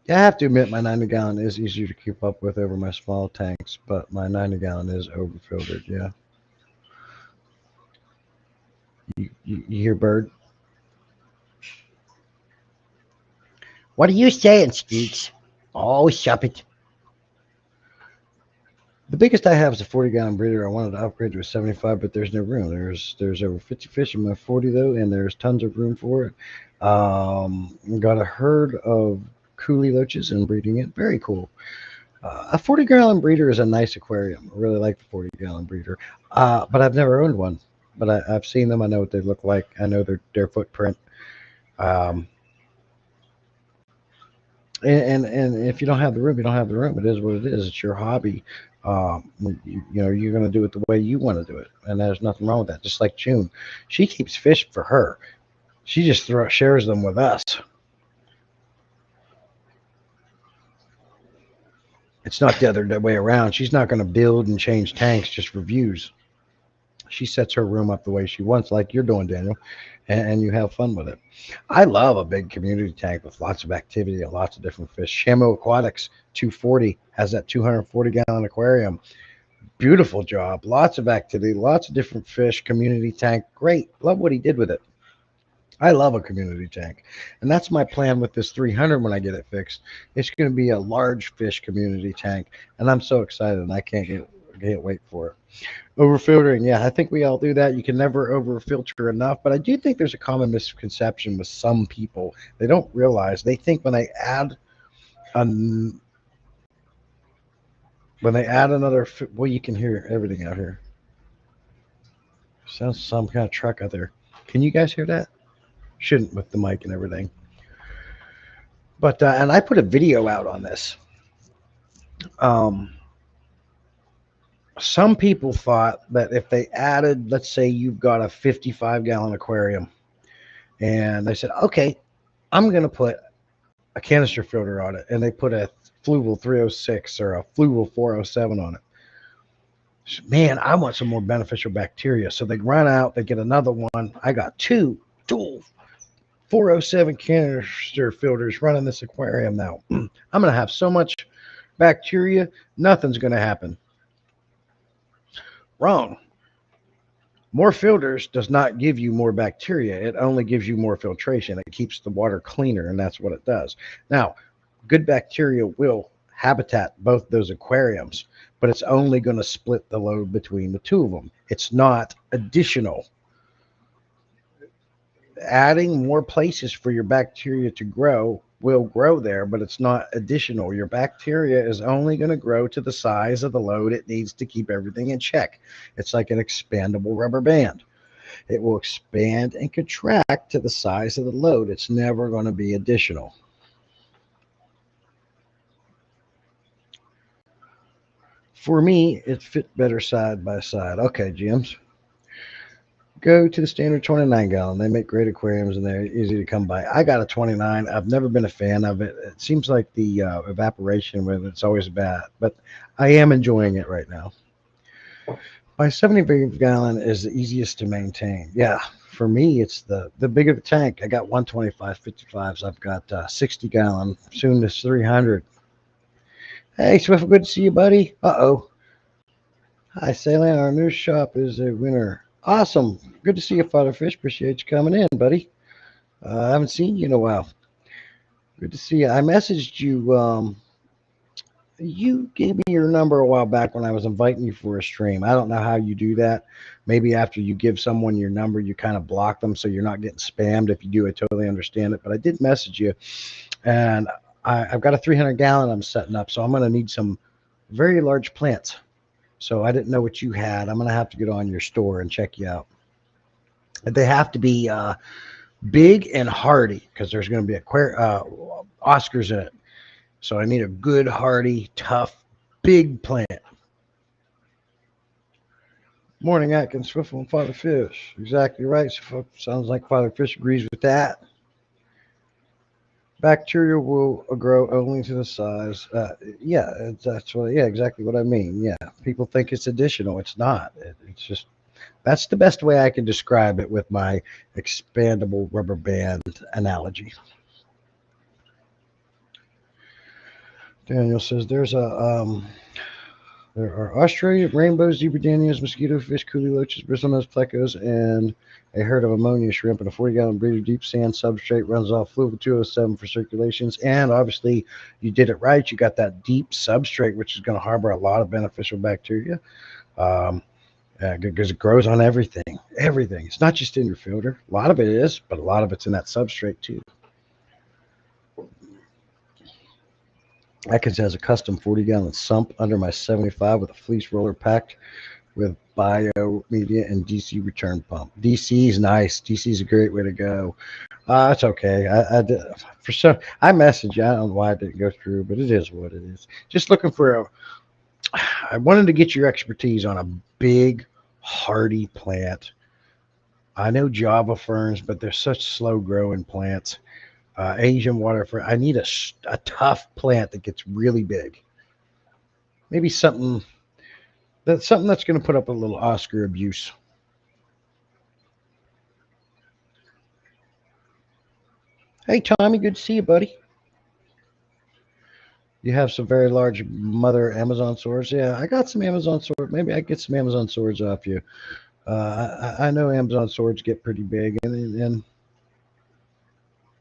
have to admit my 90-gallon is easier to keep up with over my small tanks, but my 90-gallon is overfiltered. Yeah. You hear, Bird? What are you saying, Skeets? Oh, shop it. The biggest I have is a 40-gallon breeder. I wanted to upgrade to a 75, but there's no room. There's over 50 fish in my 40 though, and there's tons of room for it. Got a herd of coolie loaches and breeding it. Very cool. A 40-gallon breeder is a nice aquarium. I really like the 40-gallon breeder, but I've never owned one. But I've seen them. I know what they look like. I know their footprint. And if you don't have the room, you don't have the room. It is what it is. It's your hobby. You're going to do it the way you want to do it, and there's nothing wrong with that. Just like June, she keeps fish for her. She just shares them with us. It's not the other way around. She's not going to build and change tanks just for views. She sets her room up the way she wants, like you're doing, Daniel, and you have fun with it. I love a big community tank with lots of activity and lots of different fish. Shamo Aquatics 240 has that 240-gallon aquarium. Beautiful job. Lots of activity, lots of different fish. Community tank. Great. Love what he did with it. I love a community tank. And that's my plan with this 300 when I get it fixed. It's going to be a large fish community tank. And I'm so excited, and I can't can't wait for it. Overfiltering, yeah, I think we all do that. You can never overfilter enough, but I do think there's a common misconception with some people. They don't realize, they think an, when they add another, well, you can hear everything out here. Sounds some kind of truck out there. Can you guys hear that? Shouldn't with the mic and everything. But and I put a video out on this. Um, some people thought that if they added, let's say you've got a 55-gallon aquarium, and they said, okay, I'm going to put a canister filter on it, and they put a Fluval 306 or a Fluval 407 on it. Man, I want some more beneficial bacteria. So they run out, they get another one. I got two dual 407 canister filters running this aquarium now. I'm going to have so much bacteria, nothing's going to happen. Wrong. More filters does not give you more bacteria. It only gives you more filtration. It keeps the water cleaner, and that's what it does. Now, good bacteria will habitat both those aquariums, but it's only going to split the load between the two of them. It's not additional. Adding more places for your bacteria to grow will grow there, but it's not additional. Your bacteria is only going to grow to the size of the load it needs to keep everything in check. It's like an expandable rubber band. It will expand and contract to the size of the load. It's never going to be additional. For me, it fit better side by side. Okay, Jim's. Go to the standard 29-gallon. They make great aquariums and they're easy to come by. I got a 29. I've never been a fan of it. It seems like the evaporation with it's always bad, but I am enjoying it right now. My 75-gallon is the easiest to maintain. Yeah, for me, it's the bigger the tank. I got 125 55s. I've got 60-gallon, soon to 300. Hey, Swift, good to see you, buddy. Uh-oh. Hi, Sailing. Our new shop is a winner. Awesome. Good to see you, Father Fish. Appreciate you coming in, buddy. I haven't seen you in a while. Good to see you. I messaged you. You gave me your number a while back when I was inviting you for a stream. I don't know how you do that. Maybe after you give someone your number, you kind of block them so you're not getting spammed. If you do, I totally understand it. But I did message you, and I've got a 300-gallon I'm setting up, so I'm going to need some very large plants. So I didn't know what you had. I'm going to have to get on your store and check you out. They have to be big and hardy because there's going to be Oscars in it. So I need a good, hardy, tough, big plant. Morning, Atkins, Swiffle, and Father Fish. Exactly right. Sounds like Father Fish agrees with that. Bacteria will grow only to the size. Yeah, exactly what I mean. Yeah, people think it's additional. It's not. It's just, that's the best way I can describe it with my expandable rubber band analogy. Daniel says there are Australian rainbows, zebra danios, mosquito fish, coolie loaches, bristlenose plecos, and a herd of ammonia shrimp and a 40-gallon breeder. Deep sand substrate runs off Fluval 207 for circulations. And obviously, you did it right. You got that deep substrate, which is going to harbor a lot of beneficial bacteria because it grows on everything. Everything. It's not just in your filter. A lot of it is, but a lot of it's in that substrate too. Atkins has a custom 40-gallon sump under my 75 with a fleece roller packed with bio media and DC return pump. DC is nice. DC is a great way to go. It's okay. I did for some. I messaged you. I don't know why it didn't go through, but it is what it is. Just looking for I wanted to get your expertise on a big, hardy plant. I know Java ferns, but they're such slow-growing plants. Asian water fern. I need a tough plant that gets really big. Maybe something that's going to put up a little Oscar abuse. Hey, Tommy, good to see you, buddy. You have some very large mother Amazon swords. Yeah, I got some Amazon swords. Maybe I get some Amazon swords off you. I know Amazon swords get pretty big, and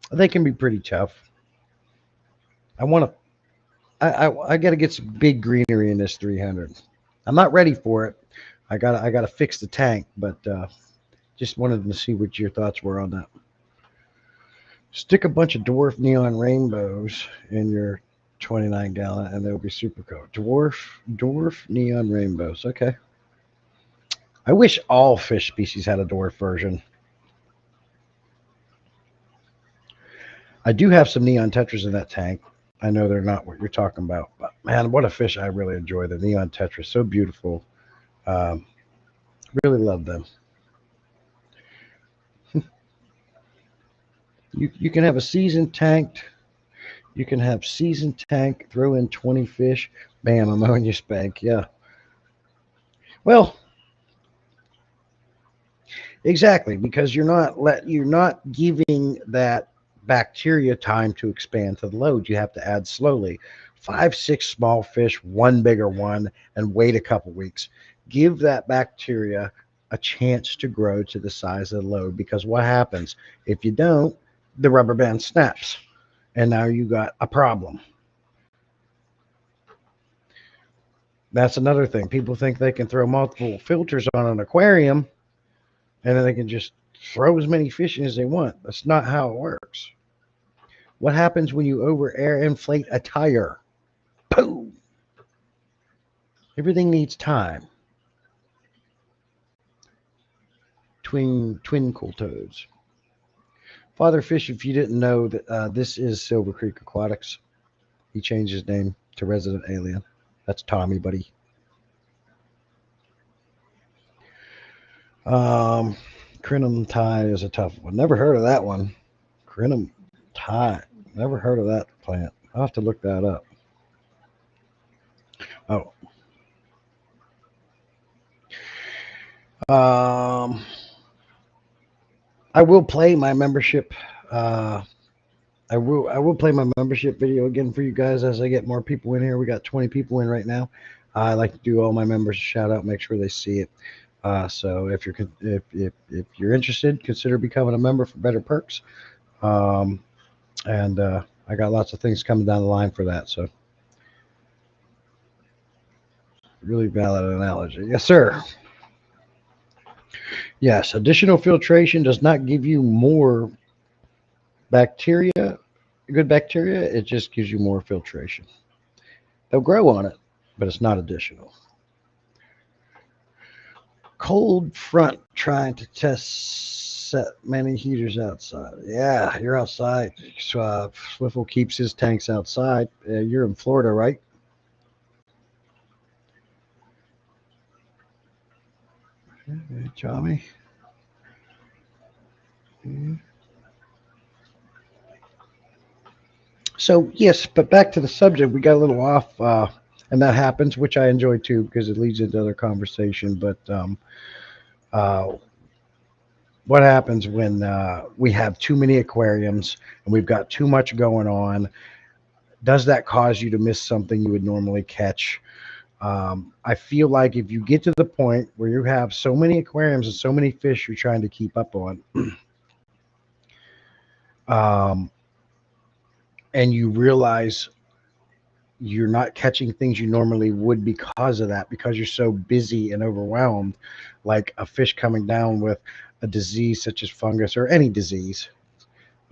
they can be pretty tough. I got to get some big greenery in this 300. I'm not ready for it. I gotta fix the tank, but just wanted to see what your thoughts were on that. Stick a bunch of dwarf neon rainbows in your 29-gallon, and they'll be super cool. Dwarf neon rainbows. Okay. I wish all fish species had a dwarf version. I do have some neon tetras in that tank. I know they're not what you're talking about, but man, what a fish I really enjoy. The neon tetra, so beautiful. Um, really love them. You can have a seasoned tank. You can have seasoned tank, throw in 20 fish, bam, ammonia spank. Yeah. Well, exactly, because you're not giving that bacteria time to expand to the load. You have to add slowly. 5, 6 small fish, one bigger one, and wait a couple weeks. Give that bacteria a chance to grow to the size of the load, because what happens if you don't? The rubber band snaps, and now you got a problem. That's another thing. People think they can throw multiple filters on an aquarium and then they can just throw as many fish in as they want. That's not how it works. What happens when you over air inflate a tire? Boom! Everything needs time. Twinkle toads. Father Fish, if you didn't know, that this is Silver Creek Aquatics. He changed his name to Resident Alien. That's Tommy, buddy. Crinum Thai is a tough one. Never heard of that one. Crinum Thai. Never heard of that plant. I'll have to look that up. Oh. I will play my membership. I will play my membership video again for you guys as I get more people in here. We got 20 people in right now. I like to do all my members a shout out, make sure they see it. So if you're interested, consider becoming a member for better perks. And I got lots of things coming down the line for that. So really valid analogy. Yes, sir. Yes, additional filtration does not give you more bacteria, good bacteria. It just gives you more filtration. They'll grow on it, but it's not additional. Cold front trying to test set many heaters outside. Yeah, you're outside. So, Swiffle keeps his tanks outside. You're in Florida, right? Hey, Tommy. So yes, but back to the subject. We got a little off, and that happens, which I enjoy too because it leads into other conversation. But uh, what happens when we have too many aquariums and we've got too much going on? Does that cause you to miss something you would normally catch? I feel like if you get to the point where you have so many aquariums and so many fish you're trying to keep up on, and you realize you're not catching things you normally would because of that, because you're so busy and overwhelmed, like a fish coming down with a disease such as fungus or any disease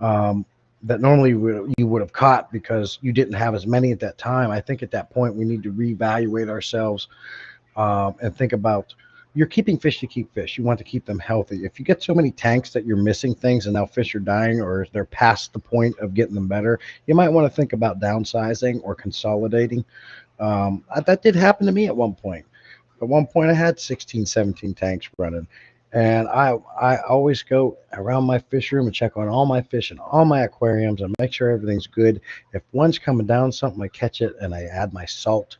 that normally you would have caught because you didn't have as many at that time. I think at that point we need to reevaluate ourselves and think about, you're keeping fish to keep fish. You want to keep them healthy. If you get so many tanks that you're missing things and now fish are dying or they're past the point of getting them better, you might want to think about downsizing or consolidating. That did happen to me at one point. At one point, I had 16, 17 tanks running. And I always go around my fish room and check on all my fish and all my aquariums and make sure everything's good. If one's coming down something, I catch it and I add my salt.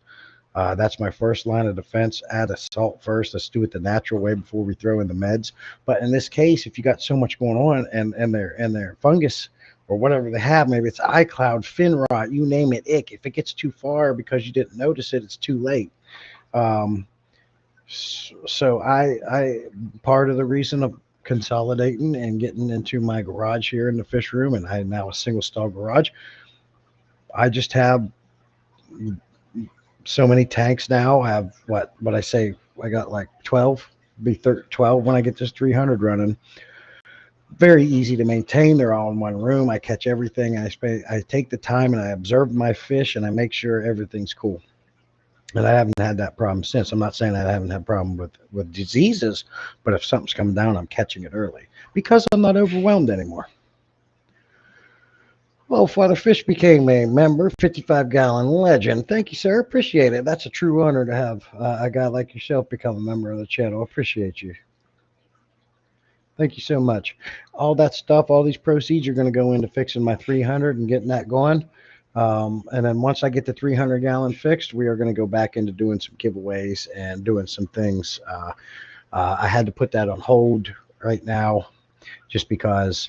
That's my first line of defense. Add a salt first. Let's do it the natural way before we throw in the meds. But in this case, if you got so much going on and their fungus or whatever they have, maybe it's eye cloud, fin rot, you name it, ick. If it gets too far because you didn't notice it, it's too late. So I part of the reason of consolidating and getting into my garage here in the fish room, and I have now a single stall garage. I just have so many tanks now. I have what I say, I got like 12, be 12 when I get this 300 running. Very easy to maintain. They're all in one room. I catch everything. I take the time and I observe my fish and I make sure everything's cool. And I haven't had that problem since. I'm not saying I haven't had a problem with diseases, but if something's coming down, I'm catching it early because I'm not overwhelmed anymore. Well, Father Fish became a member, 55-gallon legend. Thank you, sir. Appreciate it. That's a true honor to have a guy like yourself become a member of the channel. Appreciate you. Thank you so much. All that stuff, all these proceeds are going to go into fixing my 300 and getting that going. And then once I get the 300-gallon fixed, we are going to go back into doing some giveaways and doing some things. I had to put that on hold right now just because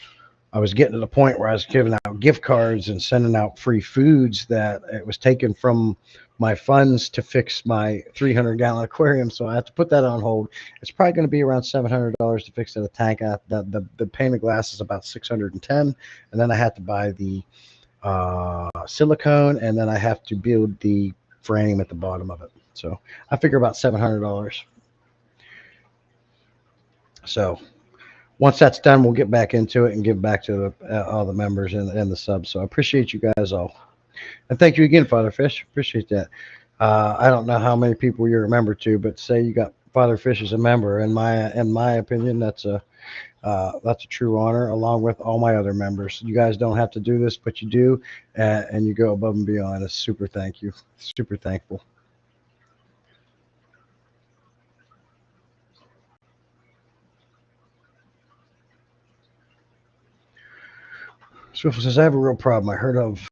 I was getting to the point where I was giving out gift cards and sending out free foods that it was taken from my funds to fix my 300-gallon aquarium. So I have to put that on hold. It's probably going to be around $700 to fix the tank. The pane of glass is about $610, and then I have to buy the silicone, and then I have to build the frame at the bottom of it. So I figure about $700. So once that's done, we'll get back into it and give back to all the members and the subs. So I appreciate you guys all. And thank you again, Father Fish. Appreciate that. I don't know how many people you're a member to, but say you got Father Fish as a member. In my opinion, that's a true honor, along with all my other members. You guys don't have to do this, but you do, and you go above and beyond. It's super thank you. Super thankful. Swift says, I have a real problem. I heard of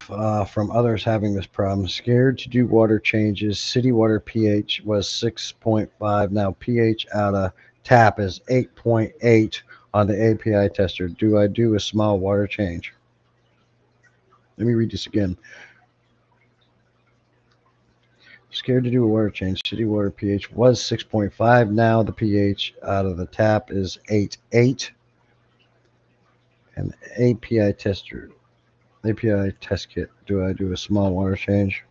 from others having this problem. Scared to do water changes. City water pH was 6.5. Now pH out of tap is 8.8 on the API tester. Do I do a small water change? Let me read this again. Scared to do a water change. City water pH was 6.5. Now the pH out of the tap is 8.8. And API tester. API test kit. Do I do a small water change?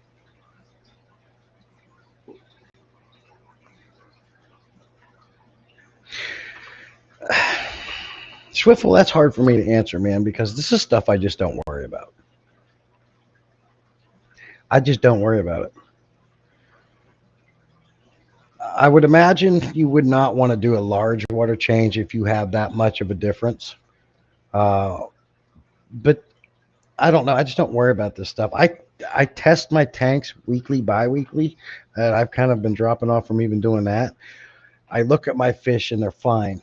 Swiftle, that's hard for me to answer, man, because this is stuff I just don't worry about. I just don't worry about it. I would imagine you would not want to do a large water change if you have that much of a difference. But I don't know. I just don't worry about this stuff. I test my tanks weekly, bi-weekly, and I've kind of been dropping off from even doing that. I look at my fish and they're fine.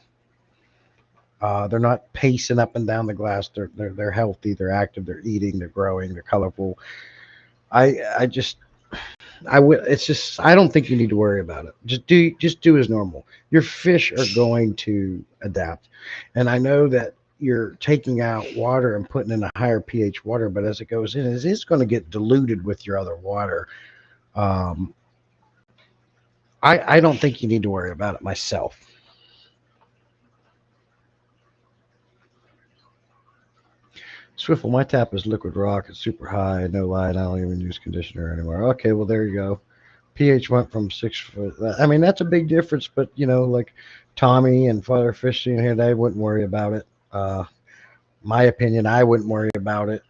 They're not pacing up and down the glass. They're healthy. They're active. They're eating. They're growing. They're colorful. It's just I don't think you need to worry about it. Just do as normal. Your fish are going to adapt, and I know that you're taking out water and putting in a higher pH water, but as it goes in, it is going to get diluted with your other water. I don't think you need to worry about it myself. Swiffle, my tap is liquid rock. It's super high. No light. I don't even use conditioner anymore. Okay, well, there you go. pH went from 6. I mean, that's a big difference, but, you know, like Tommy and Father Fish in here, they wouldn't worry about it. My opinion, I wouldn't worry about it.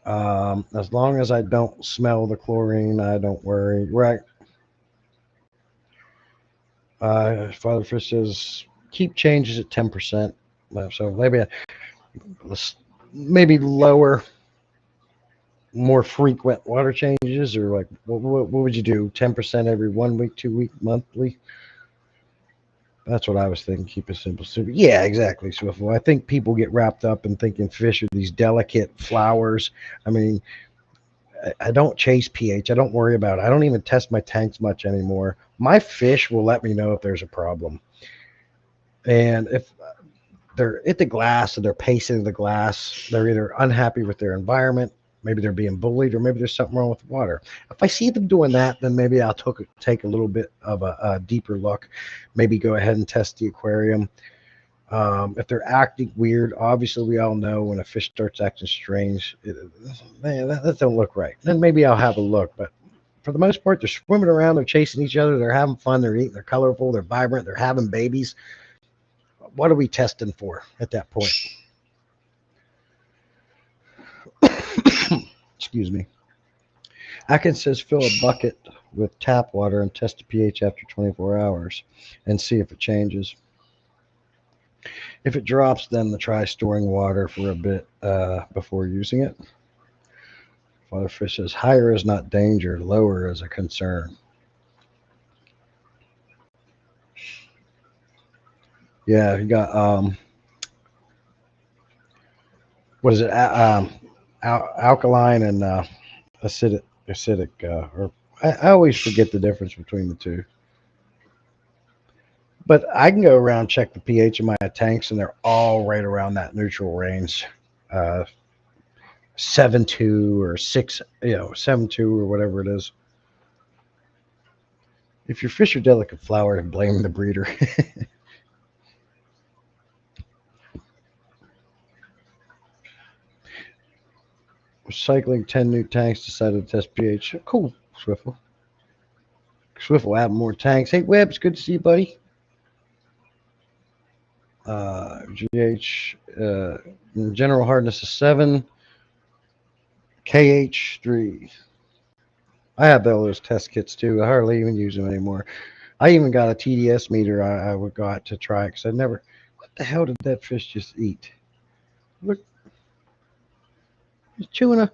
As long as I don't smell the chlorine, I don't worry. Right. Father Fish says, keep changes at 10%. So maybe lower, more frequent water changes, or like what would you do? 10% every 1 week, 2 week, monthly? That's what I was thinking. Keep it simple. Yeah, exactly, Swiftwell. I think people get wrapped up in thinking fish are these delicate flowers. I mean, I don't chase pH. I don't worry about it. I don't even test my tanks much anymore. My fish will let me know if there's a problem. And if they're at the glass or they're pacing the glass, they're either unhappy with their environment, maybe they're being bullied, or maybe there's something wrong with the water. If I see them doing that, then maybe I'll take a little bit of a deeper look, maybe go ahead and test the aquarium. If they're acting weird, obviously we all know when a fish starts acting strange, man, that don't look right. Then maybe I'll have a look, but for the most part, they're swimming around, they're chasing each other, they're having fun, they're eating, they're colorful, they're vibrant, they're having babies. What are we testing for at that point? Excuse me. Atkins says fill a bucket with tap water and test the pH after 24 hours and see if it changes. If it drops, then try storing water for a bit before using it. Fatherfish says higher is not danger, lower is a concern. Yeah, you got what is it? Alkaline and acidic. Or I always forget the difference between the two. But I can go around check the pH of my tanks, and they're all right around that neutral range, 7.2 or 6, 7.2 or whatever it is. If your fish are delicate flowered, blame the breeder. Recycling 10 new tanks, decided to test pH. Cool, Swiffle. Swiffle add more tanks. Hey, Webb, it's good to see you, buddy. GH, general hardness is 7. KH 3. I have all those test kits too. I hardly even use them anymore. I even got a TDS meter I would got to try because I never. What the hell did that fish just eat? Look, he's chewing a.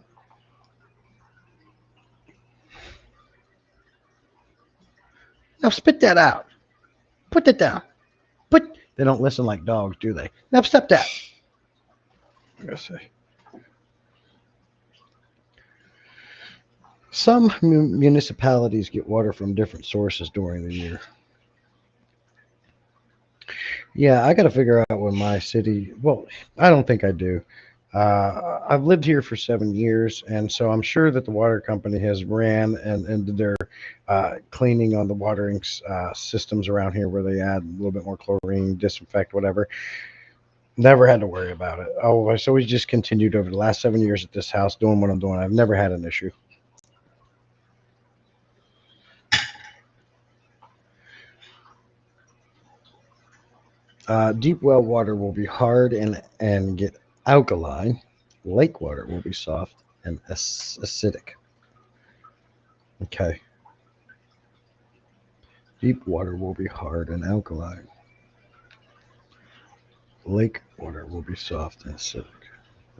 Now spit that out. Put that down. Put. They don't listen like dogs, do they? Now step that. I'm gonna say. Some municipalities get water from different sources during the year. Yeah, I got to figure out when my city. Well, I don't think I do. I've lived here for 7 years, and so I'm sure that the water company has ran and did their cleaning on the watering systems around here, where they add a little bit more chlorine, disinfect, whatever. Never had to worry about it. Oh, so we just continued over the last 7 years at this house doing what I'm doing. I've never had an issue. Deep well water will be hard and get alkaline. Lake water will be soft and acidic. Okay. Deep water will be hard and alkaline. Lake water will be soft and acidic.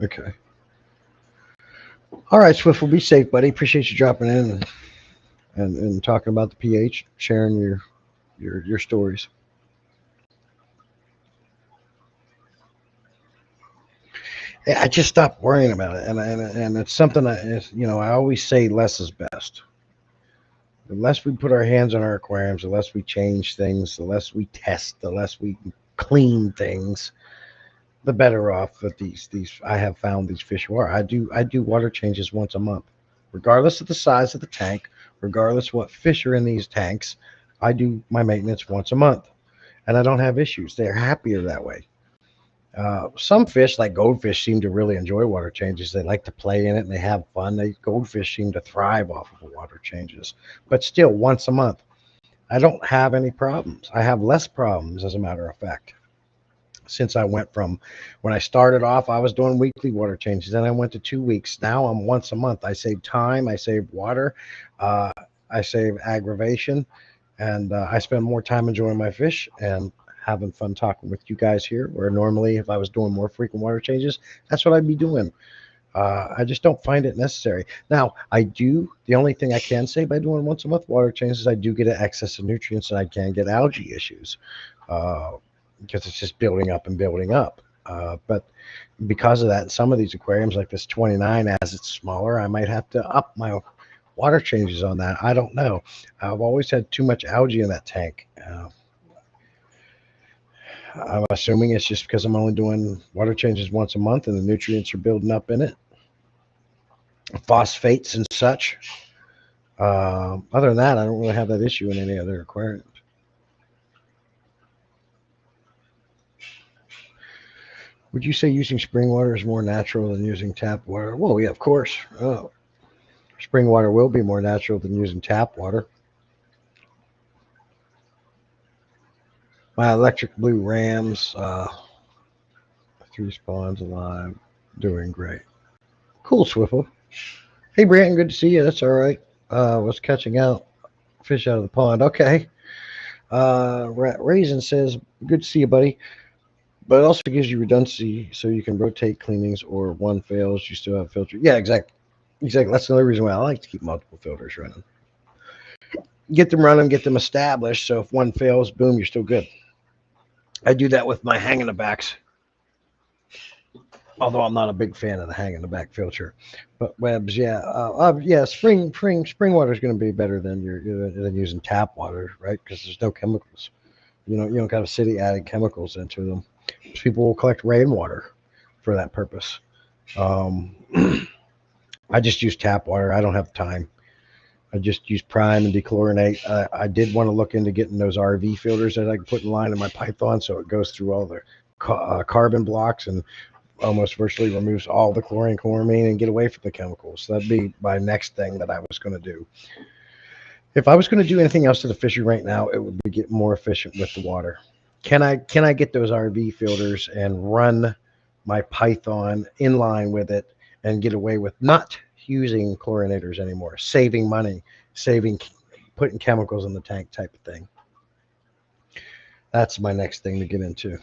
Okay. All right, Swift, will be safe, buddy. Appreciate you dropping in and talking about the pH, sharing your stories. Yeah, I just stopped worrying about it, and it's something I always say less is best. The less we put our hands on our aquariums, the less we change things, the less we test, the less we clean things, the better off that these I have found these fish are. I do water changes once a month, regardless of the size of the tank, regardless what fish are in these tanks. I do my maintenance once a month, and I don't have issues. They're happier that way. Some fish, like goldfish, seem to really enjoy water changes. They like to play in it and they have fun. Goldfish seem to thrive off of the water changes, but still, once a month, I don't have any problems. I have less problems, as a matter of fact, since I went from when I started off, I was doing weekly water changes. Then I went to 2 weeks. Now I'm once a month. I save time, I save water, uh, I save aggravation, and I spend more time enjoying my fish and having fun talking with you guys here. Where normally, if I was doing more frequent water changes, that's what I'd be doing. I just don't find it necessary. Now, I do. The only thing I can say by doing once a month water changes, I do get an excess of nutrients and I can get algae issues uh, because it's just building up and building up. But because of that, some of these aquariums, like this 29, as it's smaller, I might have to up my water changes on that. I don't know. I've always had too much algae in that tank. I'm assuming it's just because I'm only doing water changes once a month and the nutrients are building up in it, phosphates and such. Other than that, I don't really have that issue in any other aquariums. Would you say using spring water is more natural than using tap water? Well, yeah, of course. Spring water will be more natural than using tap water. My electric blue Rams, 3 spawns alive, doing great. Cool, Swiffle. Hey, Brandon, good to see you. That's all right. Was catching out fish out of the pond. Okay. Raisin says, good to see you, buddy. But it also gives you redundancy so you can rotate cleanings, or one fails, you still have a filter. Yeah, exactly. Exactly. That's another reason why I like to keep multiple filters running. Get them running, get them established. So if one fails, boom, you're still good. I do that with my hang in the backs. Although I'm not a big fan of the hang in the back filter, but webs, yeah, yeah. Spring water is going to be better than than using tap water, right? Because there's no chemicals. You don't got a city adding chemicals into them. People will collect rainwater for that purpose. Um, I just use tap water. I don't have time. I just use prime and dechlorinate. I did want to look into getting those RV filters that I can put in line in my Python, so it goes through all the carbon blocks and almost virtually removes all the chlorine, chloramine, and get away from the chemicals. So that'd be my next thing that I was going to do. If I was going to do anything else to the fishery right now, it would be get more efficient with the water. Can I get those RV filters and run my Python in line with it and get away with not using chlorinators anymore, saving money, saving putting chemicals in the tank type of thing? That's my next thing to get into.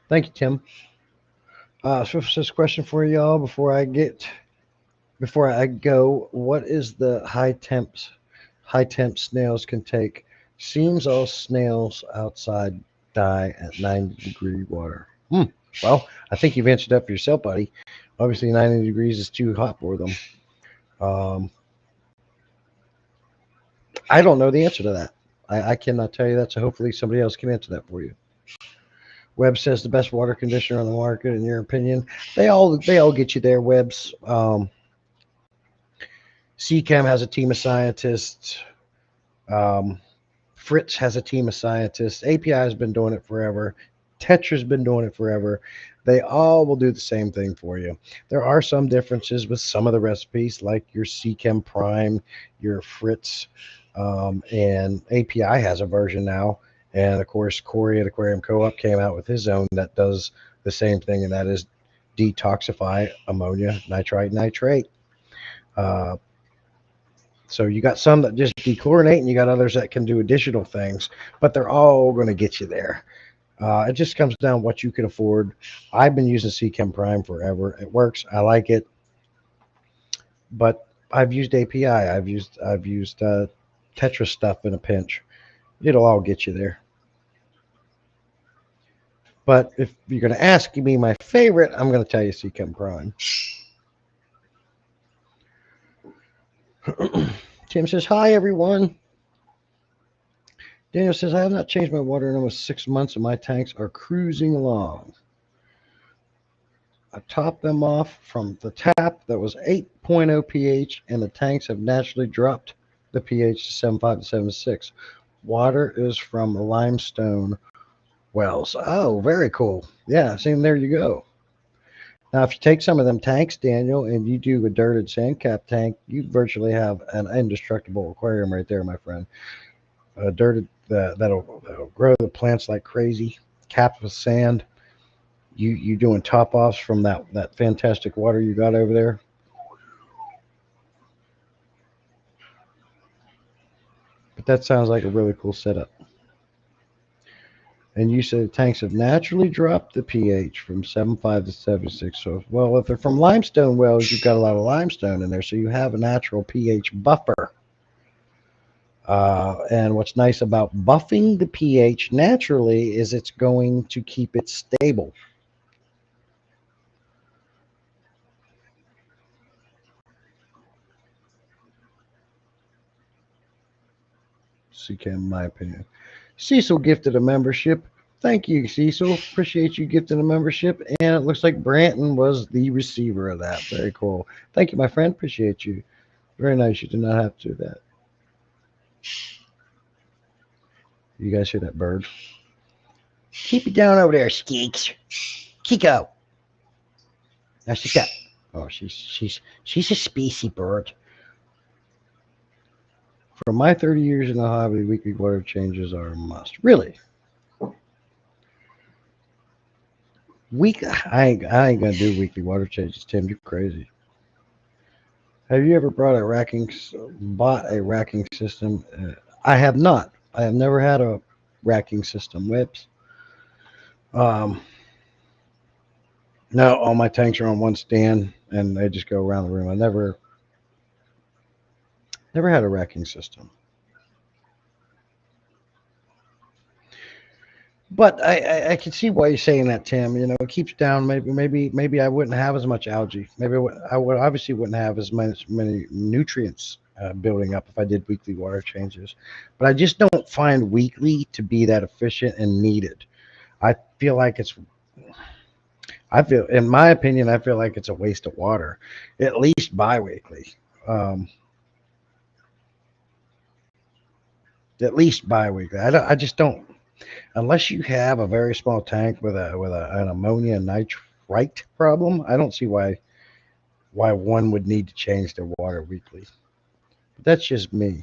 Thank you, Tim. So this question for y'all before I go. What is the high temp snails can take? Seems all snails outside die at 90-degree water. Well, I think you've answered that for yourself, buddy. Obviously, 90 degrees is too hot for them. I don't know the answer to that. I cannot tell you that, so hopefully somebody else can answer that for you. Webb says the best water conditioner on the market, in your opinion. They all get you there, Webbs. CChem has a team of scientists. Fritz has a team of scientists. API has been doing it forever. Tetra's been doing it forever. They all will do the same thing for you. There are some differences with some of the recipes, like your CChem Prime, your Fritz, and API has a version now. And of course, Corey at Aquarium Co-op came out with his own that does the same thing, and that is detoxify ammonia, nitrite, nitrate. So you got some that just dechlorinate, and you got others that can do additional things, but they're all going to get you there. It just comes down to what you can afford. I've been using CChem Prime forever. It works. I like it, but I've used API. I've used Tetra stuff in a pinch. It'll all get you there. But if you're going to ask me my favorite, I'm going to tell you CChem Prime. Tim says, hi, everyone. Daniel says, I have not changed my water in almost 6 months, and my tanks are cruising along. I topped them off from the tap that was 8.0 pH, and the tanks have naturally dropped the pH to 7.5 to 7.6. Water is from limestone wells. Oh, very cool. Yeah, see, there you go. Now, if you take some of them tanks, Daniel, and you do a dirted sandcap tank, you virtually have an indestructible aquarium right there, my friend. Dirted that'll grow the plants like crazy, capped with sand. You doing top offs from that fantastic water you got over there. But that sounds like a really cool setup. And you said tanks have naturally dropped the pH from 7.5 to 7.6. So, well, if they're from limestone wells, you've got a lot of limestone in there, so you have a natural pH buffer. And what's nice about buffing the pH naturally is it's going to keep it stable. CChem, in my opinion. Cecil gifted a membership. Thank you, Cecil. Appreciate you gifting a membership. And it looks like Branton was the receiver of that. Very cool. Thank you, my friend. Appreciate you. Very nice. You did not have to do that. You guys hear that bird? Keep it down over there, Skeeks. Kiko. Now she's got. Oh, she's a spacey bird. For my 30 years in the hobby, weekly water changes are a must. Really? I ain't gonna do weekly water changes, Tim. You're crazy. Have you ever bought a racking system? I have not. I have never had a racking system. Whips. Um, no, all my tanks are on one stand and they just go around the room. I never had a racking system. But I can see why you're saying that, Tim. You know, it keeps down. Maybe I wouldn't have as much algae. Maybe I would obviously wouldn't have as many nutrients building up if I did weekly water changes. But I just don't find weekly to be that efficient and needed. I feel like it's. In my opinion, I feel like it's a waste of water. At least biweekly. Um, at least biweekly. I just don't. Unless you have a very small tank with an ammonia nitrite problem, I don't see why one would need to change their water weekly. But that's just me.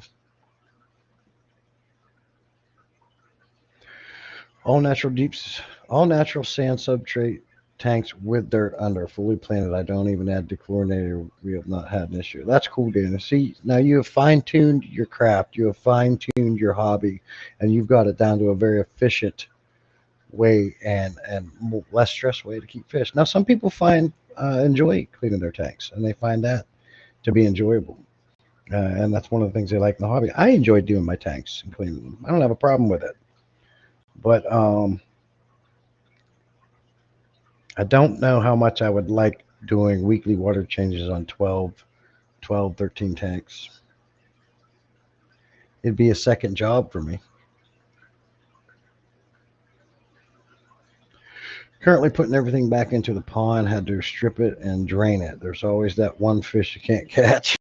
All natural deeps, all natural sand substrate tanks with dirt under, fully planted. I don't even add dechlorinator. We have not had an issue. That's cool, Dana. See, now you have fine tuned your craft, you have fine tuned your hobby, and you've got it down to a very efficient way and less stress way to keep fish. Now, some people enjoy cleaning their tanks, and they find that to be enjoyable. And that's one of the things they like in the hobby. I enjoy doing my tanks and cleaning them. I don't have a problem with it. But I don't know how much I would like doing weekly water changes on 13 tanks. It'd be a second job for me. Currently putting everything back into the pond, had to strip it and drain it. There's always that one fish you can't catch.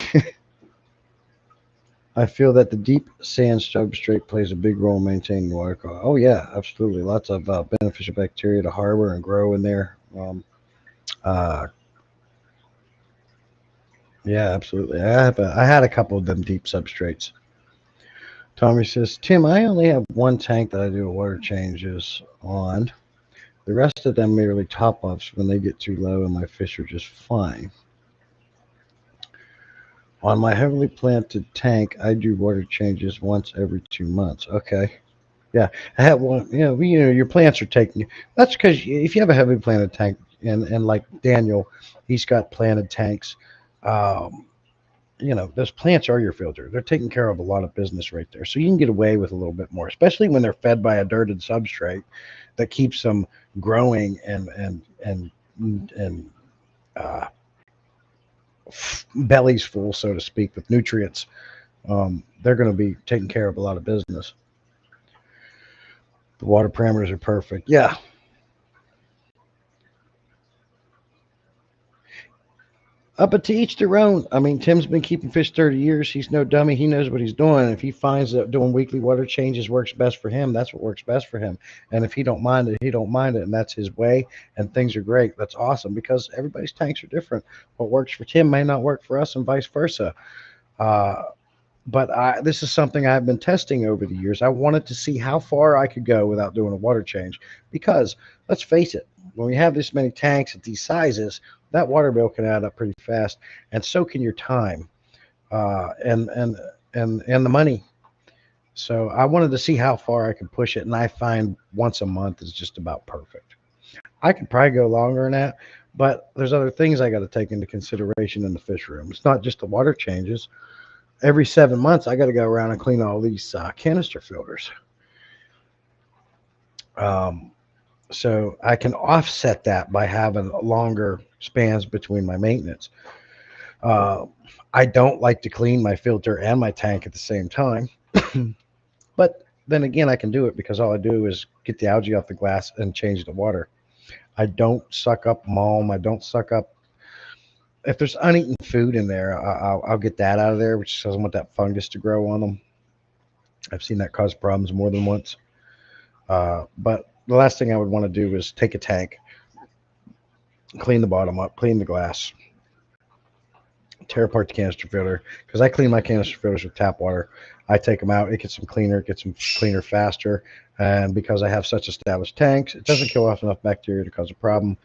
I feel that the deep sand substrate plays a big role in maintaining water quality. Oh yeah, absolutely. Lots of beneficial bacteria to harbor and grow in there. Uh, yeah, absolutely. I had a couple of them deep substrates. Tommy says, Tim, I only have one tank that I do water changes on. The rest of them merely top ups when they get too low, and my fish are just fine. On my heavily planted tank, I do water changes once every 2 months. Okay. Yeah, I have one. Your plants are taking you. That's because if you have a heavily planted tank, and like Daniel, he's got planted tanks. Um, those plants are your filter. They're taking care of a lot of business right there. So you can get away with a little bit more, especially when they're fed by a dirted substrate that keeps them growing and uh, bellies full, so to speak, with nutrients. They're going to be taking care of a lot of business. The water parameters are perfect. Yeah. But to each their own. I mean, Tim's been keeping fish 30 years. He's no dummy. He knows what he's doing. If he finds that doing weekly water changes works best for him, that's what works best for him. And if he don't mind it, he don't mind it, and that's his way. And things are great. That's awesome because everybody's tanks are different. What works for Tim may not work for us, and vice versa. Uh, but this is something I've been testing over the years. I wanted to see how far I could go without doing a water change because let's face it, when we have this many tanks at these sizes, that water bill can add up pretty fast, and so can your time and the money. So I wanted to see how far I could push it, and I find once a month is just about perfect. I could probably go longer than that, but there's other things I got to take into consideration in the fish room. It's not just the water changes. Every 7 months, I got to go around and clean all these canister filters. So I can offset that by having longer spans between my maintenance. I don't like to clean my filter and my tank at the same time, but then again, I can do it because all I do is get the algae off the glass and change the water. I don't suck up malm. I don't suck up. If there's uneaten food in there, I'll get that out of there, which doesn't want that fungus to grow on them. I've seen that cause problems more than once. But the last thing I would want to do is take a tank, clean the bottom up, clean the glass, tear apart the canister filter, because I clean my canister filters with tap water. I take them out, it gets them cleaner, it gets them cleaner faster. And because I have such established tanks, it doesn't kill off enough bacteria to cause a problem.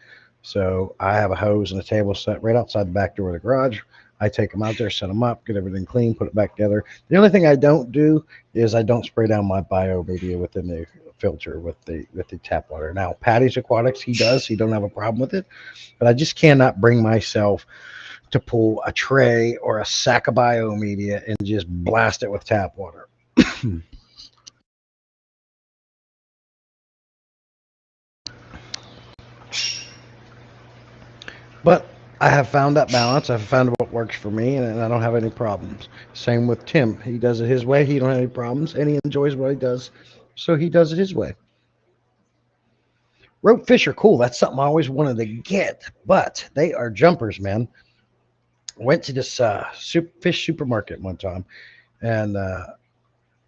So I have a hose and a table set right outside the back door of the garage. I take them out there, set them up, get everything clean, put it back together. The only thing I don't do is I don't spray down my biomedia within the filter with the tap water. Now, Patty's Aquatics, he does. He don't have a problem with it, but I just cannot bring myself to pull a tray or a sack of biomedia and just blast it with tap water. But I have found that balance. I've found what works for me, and I don't have any problems. Same with Tim. He does it his way. He don't have any problems, and he enjoys what he does, so he does it his way. Rope fish are cool. That's something I always wanted to get, but they are jumpers, man. Went to this fish supermarket one time, and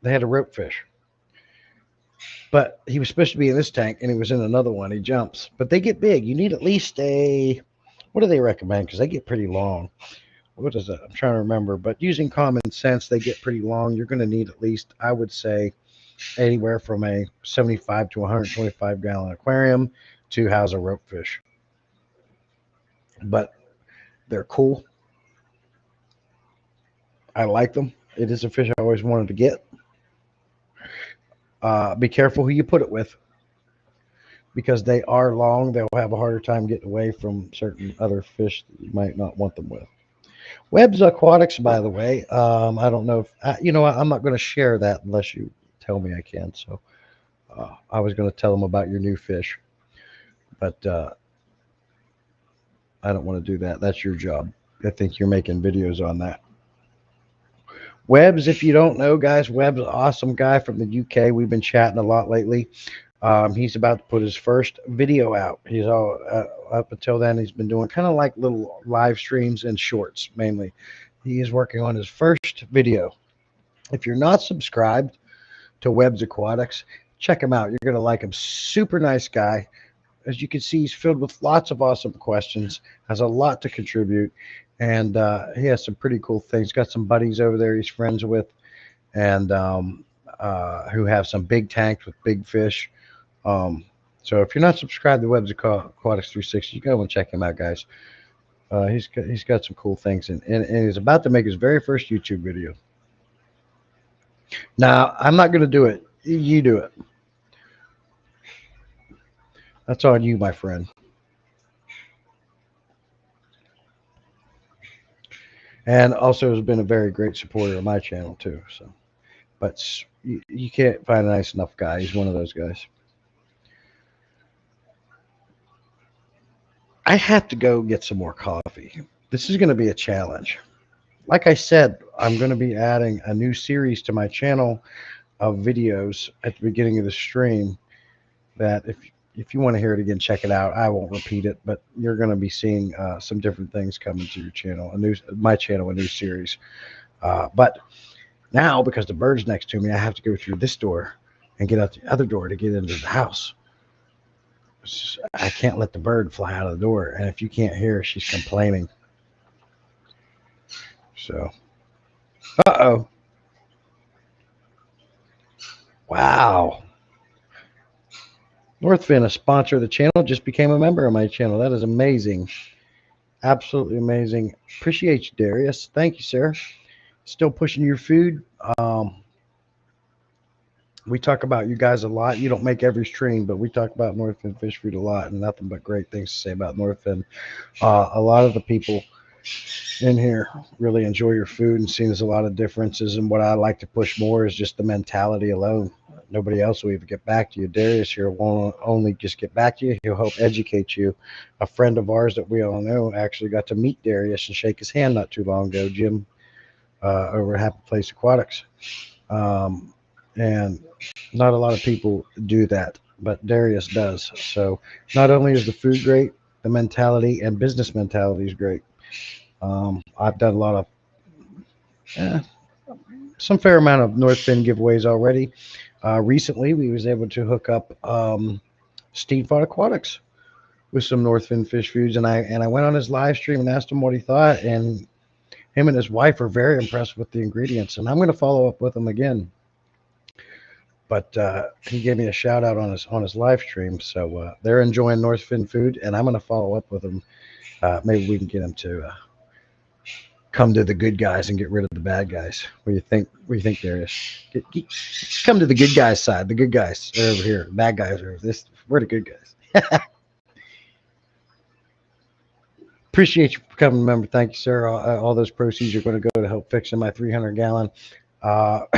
they had a rope fish. But he was supposed to be in this tank, and he was in another one. He jumps, but they get big. You need at least a, what do they recommend? Because they get pretty long. What is that? I'm trying to remember. But using common sense, they get pretty long. You're going to need at least, I would say, anywhere from a 75 to 125 gallon aquarium to house a rope fish. But they're cool. I like them. It is a fish I always wanted to get. Be careful who you put it with, because they are long. They'll have a harder time getting away from certain other fish that you might not want them with. Webb's Aquatics, by the way. I don't know if you know. I'm not going to share that unless you tell me I can. So I was going to tell them about your new fish, but I don't want to do that. That's your job. I think you're making videos on that. Webb's, if you don't know, guys, Webb's an awesome guy from the UK. We've been chatting a lot lately. He's about to put his first video out. He's all up until then, he's been doing kind of like little live streams and shorts mainly. He is working on his first video. If you're not subscribed to Webb's Aquatics, check him out. You're going to like him. Super nice guy. As you can see, he's filled with lots of awesome questions, has a lot to contribute, and he has some pretty cool things. Got some buddies over there he's friends with, and who have some big tanks with big fish. So if you're not subscribed to Webb's Aquatics 360, you go and check him out, guys. He's got some cool things, and he's about to make his very first YouTube video. Now, I'm not going to do it. You do it. That's on you, my friend. And also has been a very great supporter of my channel too. So, but you can't find a nice enough guy. He's one of those guys. I have to go get some more coffee. This is going to be a challenge. Like I said, I'm going to be adding a new series to my channel of videos at the beginning of the stream that if you want to hear it again, check it out. I won't repeat it, but you're going to be seeing some different things coming to your channel, my channel, a new series. But now, because the bird's next to me, I have to go through this door and get out the other door to get into the house. I can't let the bird fly out of the door, and if you can't hear, she's complaining. So, uh-oh. Wow. Northfin, a sponsor of the channel, just became a member of my channel. That is amazing. Absolutely amazing. Appreciate you, Darius. Thank you, sir. Still pushing your food. We talk about you guys a lot. You don't make every stream, but we talk about Northfin Fish Food a lot, and nothing but great things to say about Northfin. A lot of the people in here really enjoy your food and see there's a lot of differences. And what I like to push more is just the mentality alone. Nobody else will even get back to you. Darius here won't only just get back to you, he'll help educate you. A friend of ours that we all know actually got to meet Darius and shake his hand not too long ago, Jim, over at Happy Place Aquatics. And not a lot of people do that, but Darius does. So not only is the food great, the mentality and business mentality is great. I've done a lot of some fair amount of Northfin giveaways already. Recently, we was able to hook up Steedfod Aquatics with some Northfin fish foods, and I went on his live stream and asked him what he thought, and him and his wife are very impressed with the ingredients, and I'm going to follow up with him again. But he gave me a shout out on his live stream, so they're enjoying Northfin food, and I'm going to follow up with him. Maybe we can get him to come to the good guys and get rid of the bad guys. What do you think? What do you think there is? Come to the good guys side. The good guys are over here. Bad guys are this. We're the good guys. Appreciate you for coming, member. Thank you, sir. All those proceeds are going to go to help fixing my 300-gallon. I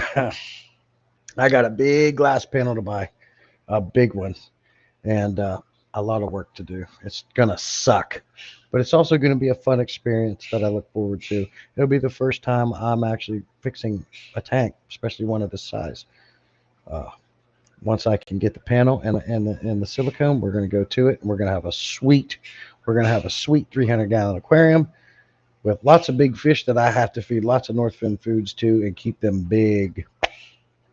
got a big glass panel to buy, a big one, and a lot of work to do. It's going to suck, but it's also going to be a fun experience that I look forward to. It'll be the first time I'm actually fixing a tank, especially one of this size. Once I can get the panel and the silicone, we're going to go to it, and we're going to have a sweet 300-gallon aquarium with lots of big fish that I have to feed lots of Northfin foods to and keep them big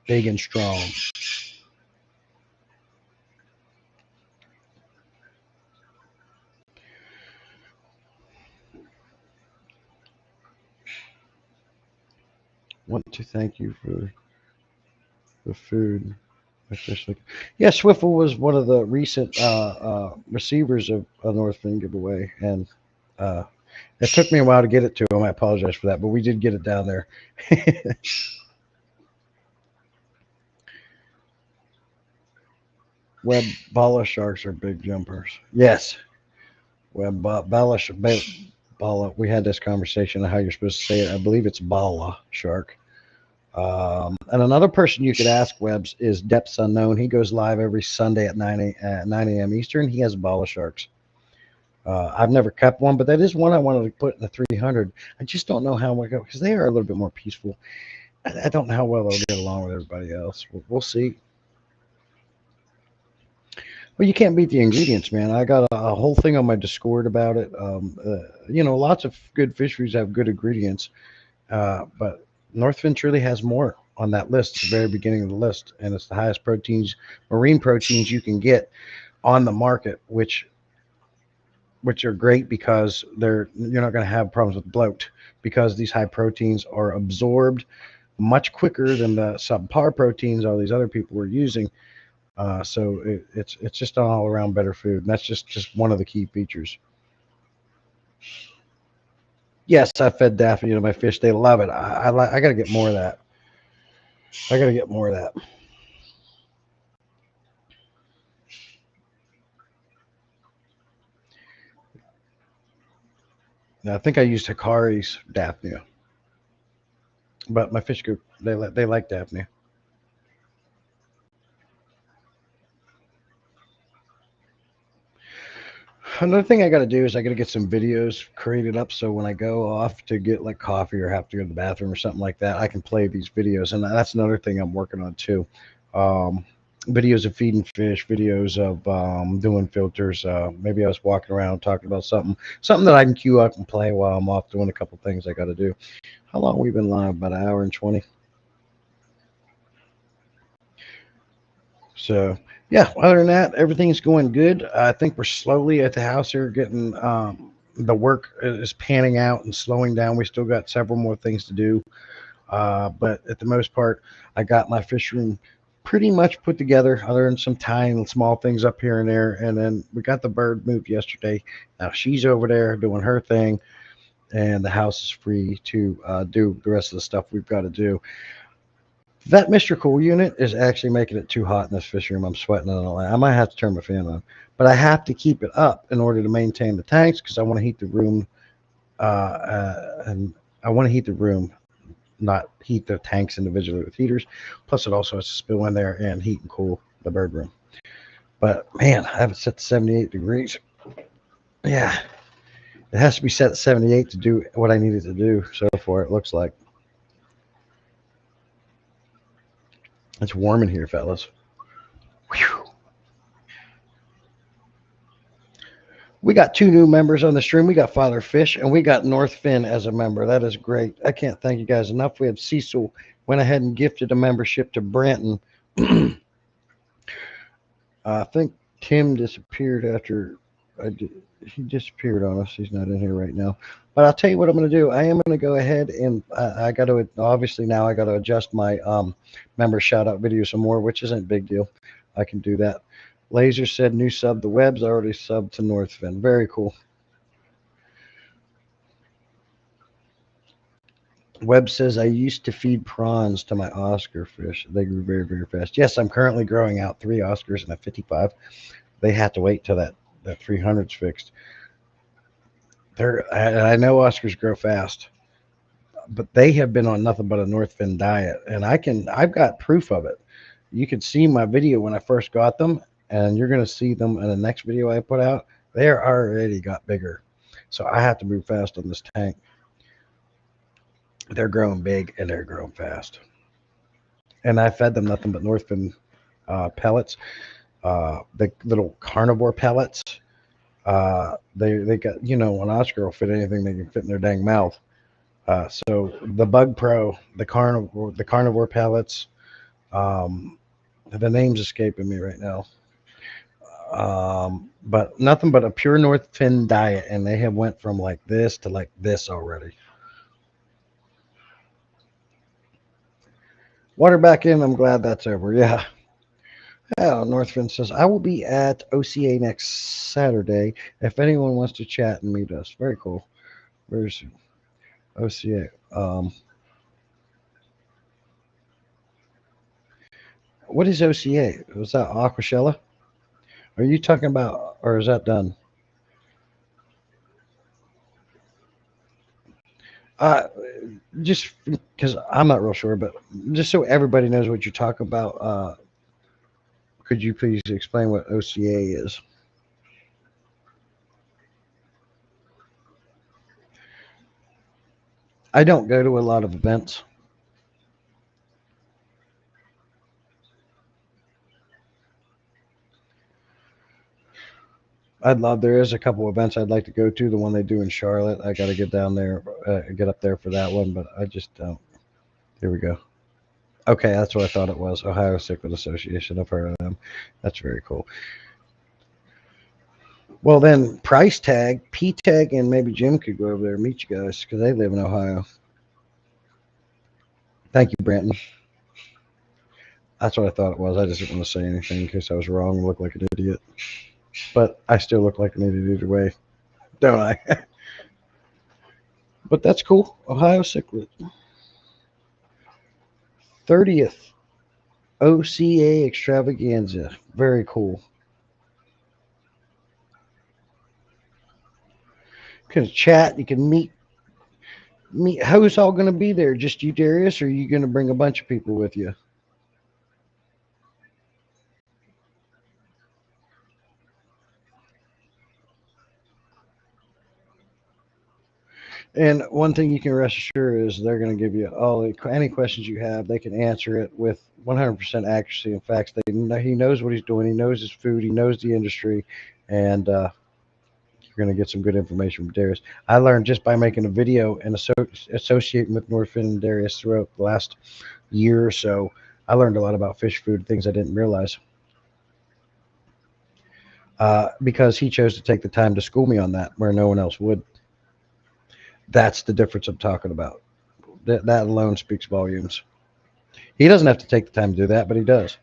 and strong. Want to thank you for the food. Yeah, Swiffle was one of the recent receivers of a Northfin giveaway, and it took me a while to get it to him. I apologize for that, but we did get it down there. Web bala sharks are big jumpers. Yes. Web bala. We had this conversation on how you're supposed to say it. I believe it's bala shark. And another person you could ask, Webs, is Depths Unknown. He goes live every Sunday at 9 a.m. Eastern. He has bala sharks. I've never kept one, but that is one I wanted to put in the 300. I just don't know how we go because they are a little bit more peaceful. I don't know how well they'll get along with everybody else. We'll see. Well, you can't beat the ingredients, man. I got a whole thing on my Discord about it. Lots of good fish foods have good ingredients, but Northfin truly has more on that list. It's the very beginning of the list, and it's the highest proteins, marine proteins you can get on the market, which are great because you're not going to have problems with bloat because these high proteins are absorbed much quicker than the subpar proteins all these other people were using. So it's just an all-around better food, and that's just one of the key features. Yes, I fed Daphne to my fish. They love it. I got to get more of that. Now, I think I used Hikari's Daphnia, but my fish group they like Daphnia. Another thing I got to do is I got to get some videos created up so when I go off to get like coffee or have to go to the bathroom or something like that, I can play these videos. And that's another thing I'm working on too. Videos of feeding fish, videos of doing filters. Maybe I was walking around talking about something that I can queue up and play while I'm off doing a couple things I got to do. How long have we been live? About an hour and 20. So yeah, other than that, everything's going good. I think we're slowly at the house here getting the work is panning out and slowing down. We still got several more things to do. But at the most part, I got my fish room pretty much put together other than some tiny small things up here and there. And then we got the bird moved yesterday. Now she's over there doing her thing and the house is free to do the rest of the stuff we've got to do. That Mr. Cool unit is actually making it too hot in this fish room. I'm sweating it all. I might have to turn my fan on, but I have to keep it up in order to maintain the tanks because I want to heat the room, and I want to heat the room, not heat the tanks individually with heaters. Plus, it also has to spill in there and heat and cool the bird room. But man, I have it set to 78 degrees. Yeah, it has to be set at 78 to do what I needed to do so far. It looks like. It's warm in here, fellas. Whew. We got 2 new members on the stream. We got Father Fish and we got Northfin as a member. That is great. I can't thank you guys enough. We have Cecil went ahead and gifted a membership to Branton. I think Tim disappeared after He disappeared on us. He's not in here right now. But I'll tell you what I'm going to do. I am going to go ahead and I got to, obviously now I got to adjust my member shout out video some more, which isn't a big deal. I can do that. Laser said new sub the webs. I already subbed to Northfin. Very cool. Webb says I used to feed prawns to my Oscar fish. They grew very, very fast. Yes, I'm currently growing out 3 Oscars and a 55. They had to wait till that 300's fixed. I know Oscars grow fast, but they have been on nothing but a Northfin diet, and I've got proof of it. You can see my video when I first got them, and you're going to see them in the next video I put out. They're already got bigger, so I have to move fast on this tank. They're growing big and they're growing fast, and I fed them nothing but Northfin pellets, the little carnivore pellets. They got, you know, when Oscar will fit anything they can fit in their dang mouth. So the Bug Pro, the carnivore pellets, the name's escaping me right now. But nothing but a pure Northfin diet, and they have went from like this to like this already. Water back in. I'm glad that's over. Yeah. Oh, Northfin says, I will be at OCA next Saturday if anyone wants to chat and meet us. Very cool. Where's OCA? What is OCA? Was that Aquashella? Are you talking about, or is that done? Just because I'm not real sure, but just so everybody knows what you're talking about, could you please explain what OCA is? I don't go to a lot of events. There is a couple events I'd like to go to. The one they do in Charlotte, I got to get down there, get up there for that one, but I just don't. Here we go. Okay, that's what I thought it was. Ohio Cichlid Association. I've heard of them. That's very cool. Well, then price tag, P tag, and maybe Jim could go over there and meet you guys because they live in Ohio. Thank you, Branton. That's what I thought it was. I just didn't want to say anything in case I was wrong and look like an idiot. But I still look like an idiot either way, don't I? But that's cool. Ohio Cichlid. 30th OCA Extravaganza. Very cool. You can chat. You can meet. Who's all going to be there? Just you, Darius, or are you going to bring a bunch of people with you? And one thing you can rest assured is they're going to give you any questions you have. They can answer it with 100% accuracy and facts. He knows what he's doing. He knows his food. He knows the industry, and you're going to get some good information from Darius. I learned just by making a video and associating with Northfin and Darius throughout the last year or so. I learned a lot about fish food, things I didn't realize. Because he chose to take the time to school me on that, where no one else would. That's the difference I'm talking about. That alone speaks volumes. He doesn't have to take the time to do that, but he does,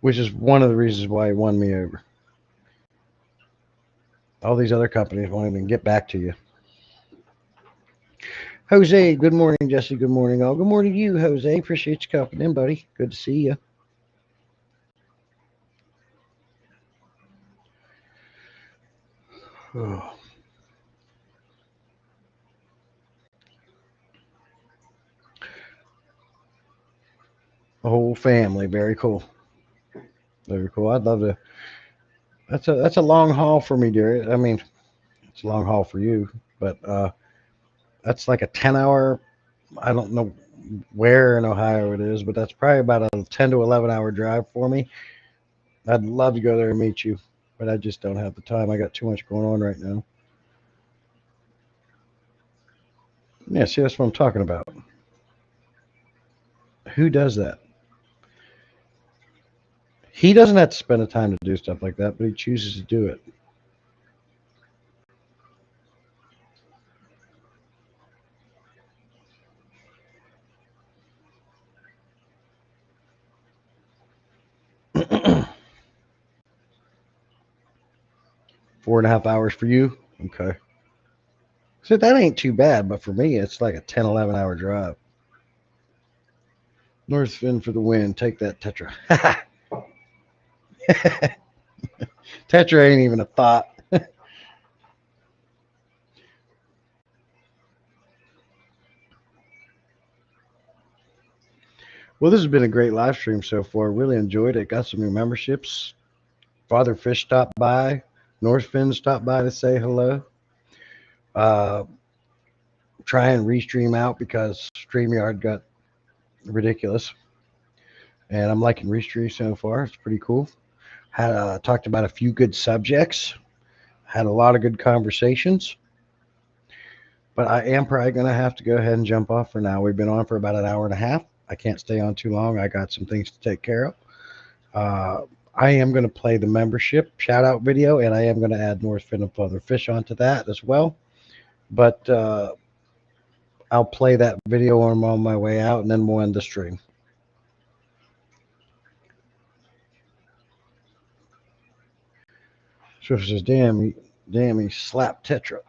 which is one of the reasons why he won me over. All these other companies won't even get back to you. Jose, good morning, Jesse. Good morning, all. Good morning to you, Jose. Appreciate you coming in, buddy. Good to see you. Oh. A whole family. Very cool. Very cool. I'd love to. That's a long haul for me, dear. I mean, it's a long haul for you, but that's like a 10-hour. I don't know where in Ohio it is, but that's probably about a 10 to 11-hour drive for me. I'd love to go there and meet you, but I just don't have the time. I got too much going on right now. Yeah, see, that's what I'm talking about. Who does that? He doesn't have to spend the time to do stuff like that, but he chooses to do it. 4.5 hours for you? Okay. So that ain't too bad, but for me, it's like a 10, 11 hour drive. North Fin for the win. Take that, Tetra. Tetra ain't even a thought. Well, this has been a great live stream so far. Really enjoyed it. Got some new memberships. Father Fish stopped by. North Fin stopped by to say hello. Uh, try and restream out because StreamYard got ridiculous. And I'm liking Restream so far. It's pretty cool. Had talked about a few good subjects. Had a lot of good conversations. But I am probably going to have to go ahead and jump off for now. We've been on for about an hour and a half. I can't stay on too long. I got some things to take care of. I am going to play the membership shout out video, and I am going to add North Fin and Father Fish onto that as well. But I'll play that video when I'm on my way out, and then we'll end the stream. So it says, damn, he slapped Tetra.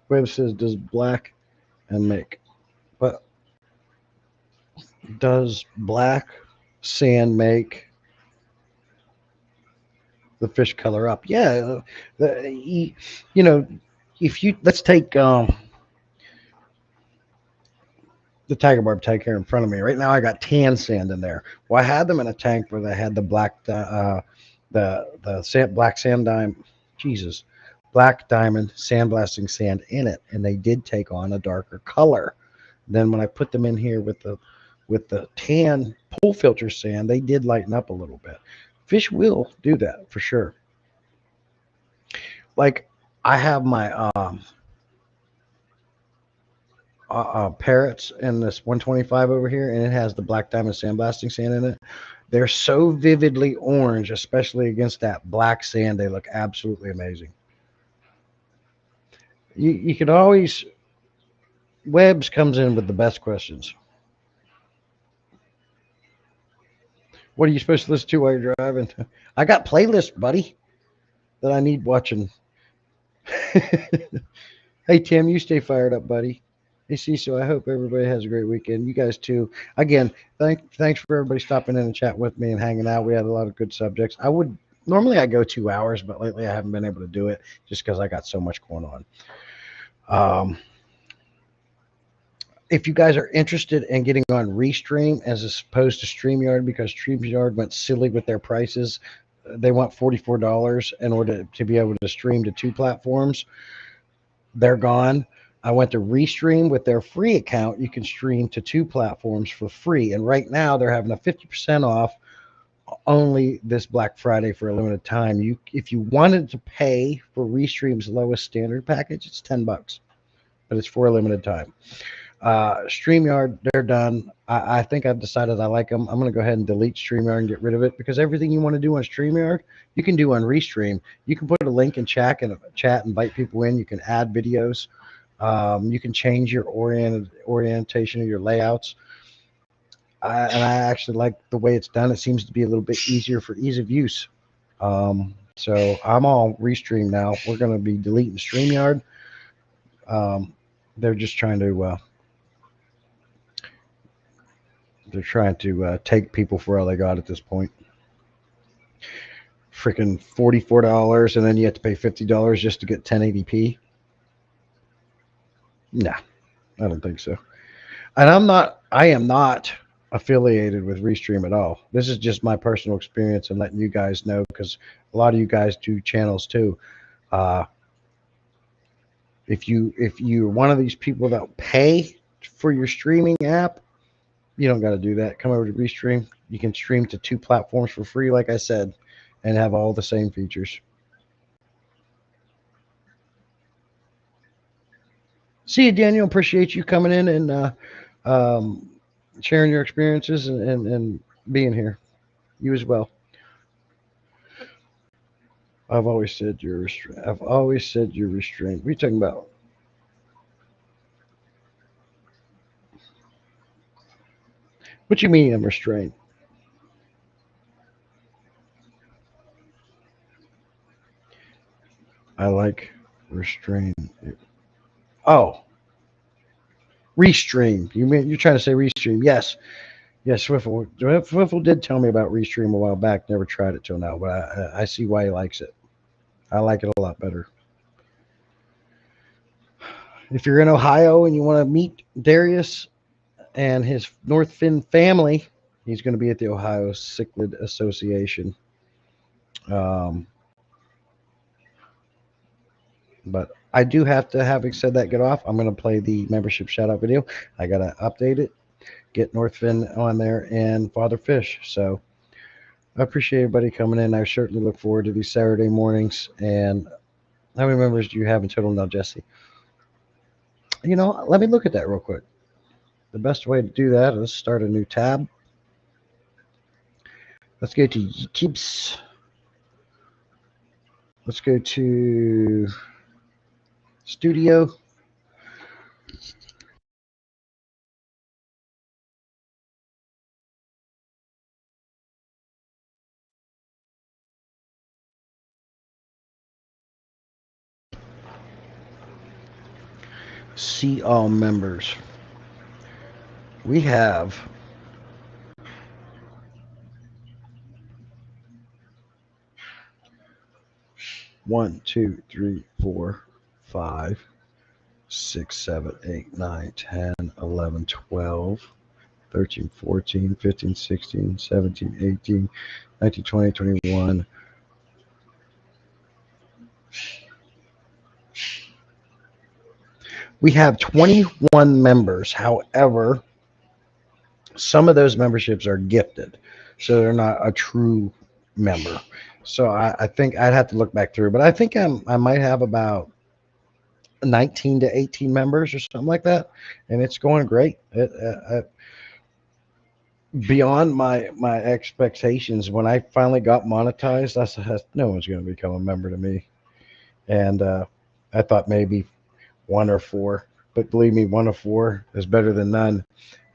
Web says, does black and make. But does black sand make the fish color up? Yeah. You know, if you, let's take the tiger barb tank here in front of me. Right now I got tan sand in there. Well, I had them in a tank where they had the black, black sand diamond, Jesus, black diamond sandblasting sand in it, and they did take on a darker color. Then when I put them in here with the tan pool filter sand, they did lighten up a little bit. Fish will do that for sure. Like I have my parrots in this 125 over here, and it has the black diamond sandblasting sand in it. They're so vividly orange, especially against that black sand. They look absolutely amazing. You can always, Webbs comes in with the best questions. What are you supposed to listen to while you're driving? I got playlists, buddy, that I need watching. Hey, Tim, you stay fired up, buddy. Hey, so I hope everybody has a great weekend. You guys too. Again, thanks for everybody stopping in and chat with me and hanging out. We had a lot of good subjects. Normally I go 2 hours, but lately I haven't been able to do it just because I got so much going on. If you guys are interested in getting on Restream as opposed to StreamYard, because StreamYard went silly with their prices, they want $44 in order to be able to stream to 2 platforms. They're gone. I went to Restream with their free account. You can stream to 2 platforms for free. And right now they're having a 50% off only this Black Friday for a limited time. If you wanted to pay for Restream's lowest standard package, it's $10, but it's for a limited time. StreamYard, they're done. I think I've decided I like them. I'm going to go ahead and delete StreamYard and get rid of it, because everything you want to do on StreamYard, you can do on Restream. You can put a link in chat and invite people in. You can add videos. You can change your orientation of your layouts. And I actually like the way it's done. It seems to be a little bit easier for ease of use. So I'm all Restream now. We're going to be deleting StreamYard. They're just trying to take people for all they got at this point. Freaking $44, and then you have to pay $50 just to get 1080p. Nah, I don't think so. And I am not affiliated with Restream at all. This is just my personal experience and letting you guys know, because a lot of you guys do channels too. If you're one of these people that pay for your streaming app, you don't got to do that. Come over to Restream. You can stream to 2 platforms for free, like I said, and have all the same features. See you, Daniel. Appreciate you coming in and sharing your experiences and being here. You as well. I've always said you're restrained. What are you talking about? What you mean I'm restrained? I like restrain. Oh, Restream. You're trying to say Restream? Yes, yes. Swiffle did tell me about Restream a while back. Never tried it till now, but I see why he likes it. I like it a lot better. If you're in Ohio and you want to meet Darius and his North Fin family, he's going to be at the Ohio Cichlid Association. But I do have to, having said that, get off. I'm going to play the membership shout out video. I got to update it, get North Fin on there and Father Fish. So I appreciate everybody coming in. I certainly look forward to these Saturday mornings. And how many members do you have in total now, Jesse? Let me look at that real quick. The best way to do that is start a new tab. Let's go to YouTube's. Let's go to Studio. See all members. We have 1, 2, 3, 4, 5, 6, 7, 8, 9, 10, 11, 12, 13, 14, 15, 16, 17, 18, 19, 20, 21. We have 21 members. However, some of those memberships are gifted, so they're not a true member. So I think I'd have to look back through, but I think I might have about 19 to 18 members or something like that, and it's going great. Beyond my expectations. When I finally got monetized, I said, no one's going to become a member to me. And I thought maybe 1 or 4, but believe me, 1 or 4 is better than none,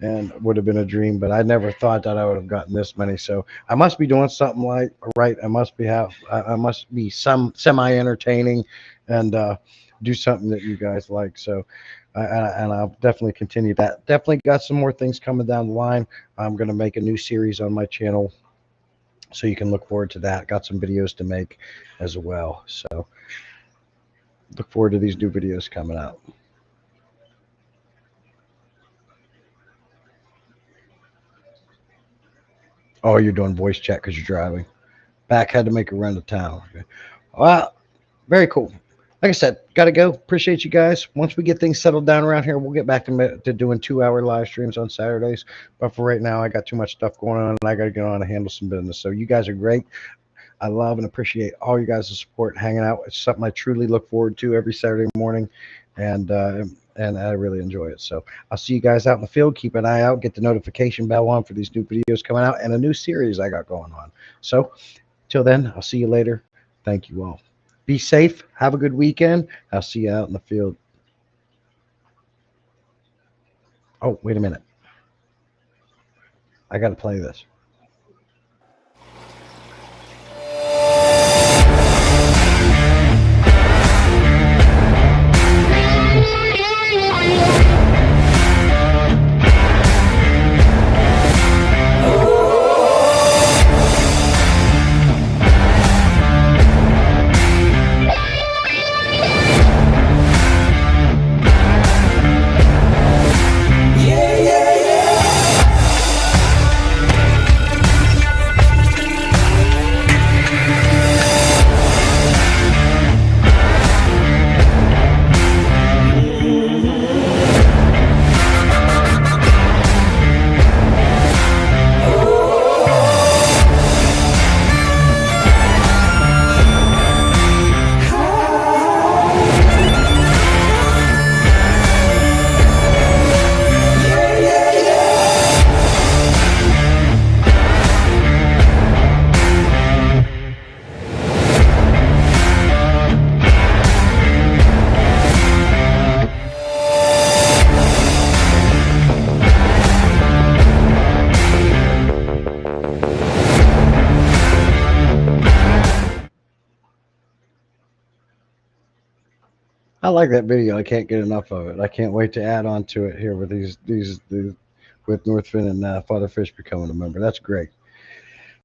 and would have been a dream. But I never thought that I would have gotten this many. So I must be doing something right. I must be some semi-entertaining and do something that you guys like. So and I'll definitely continue that. Definitely got some more things coming down the line. I'm going to make a new series on my channel, so you can look forward to that. Got some videos to make as well. So look forward to these new videos coming out. Oh, you're doing voice chat because you're driving. Back had to make a run to town. Okay. Well, very cool. Like I said, got to go. Appreciate you guys. Once we get things settled down around here, we'll get back to doing 2-hour live streams on Saturdays. But for right now, I got too much stuff going on, and I got to get on and handle some business. So you guys are great. I love and appreciate all you guys' support, hanging out. It's something I truly look forward to every Saturday morning, and I really enjoy it. So I'll see you guys out in the field. Keep an eye out. Get the notification bell on for these new videos coming out and a new series I got going on. So till then, I'll see you later. Thank you all. Be safe. Have a good weekend. I'll see you out in the field. Oh, wait a minute. I got to play this. I like that video. I can't get enough of it. I can't wait to add on to it here with these with Northfin and Father Fish becoming a member. That's great.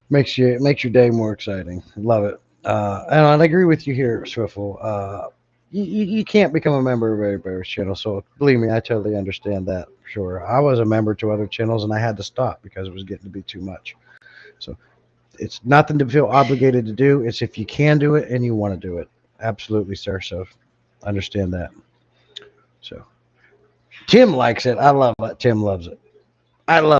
Makes your day more exciting. Love it. And I agree with you here, Swiffle. You can't become a member of everybody's channel. So believe me, I totally understand that for sure. I was a member to other channels and I had to stop because it was getting to be too much. So it's nothing to feel obligated to do. It's if you can do it and you want to do it. Absolutely, sir. So understand that. So Tim likes it. I love it. Tim loves it. I love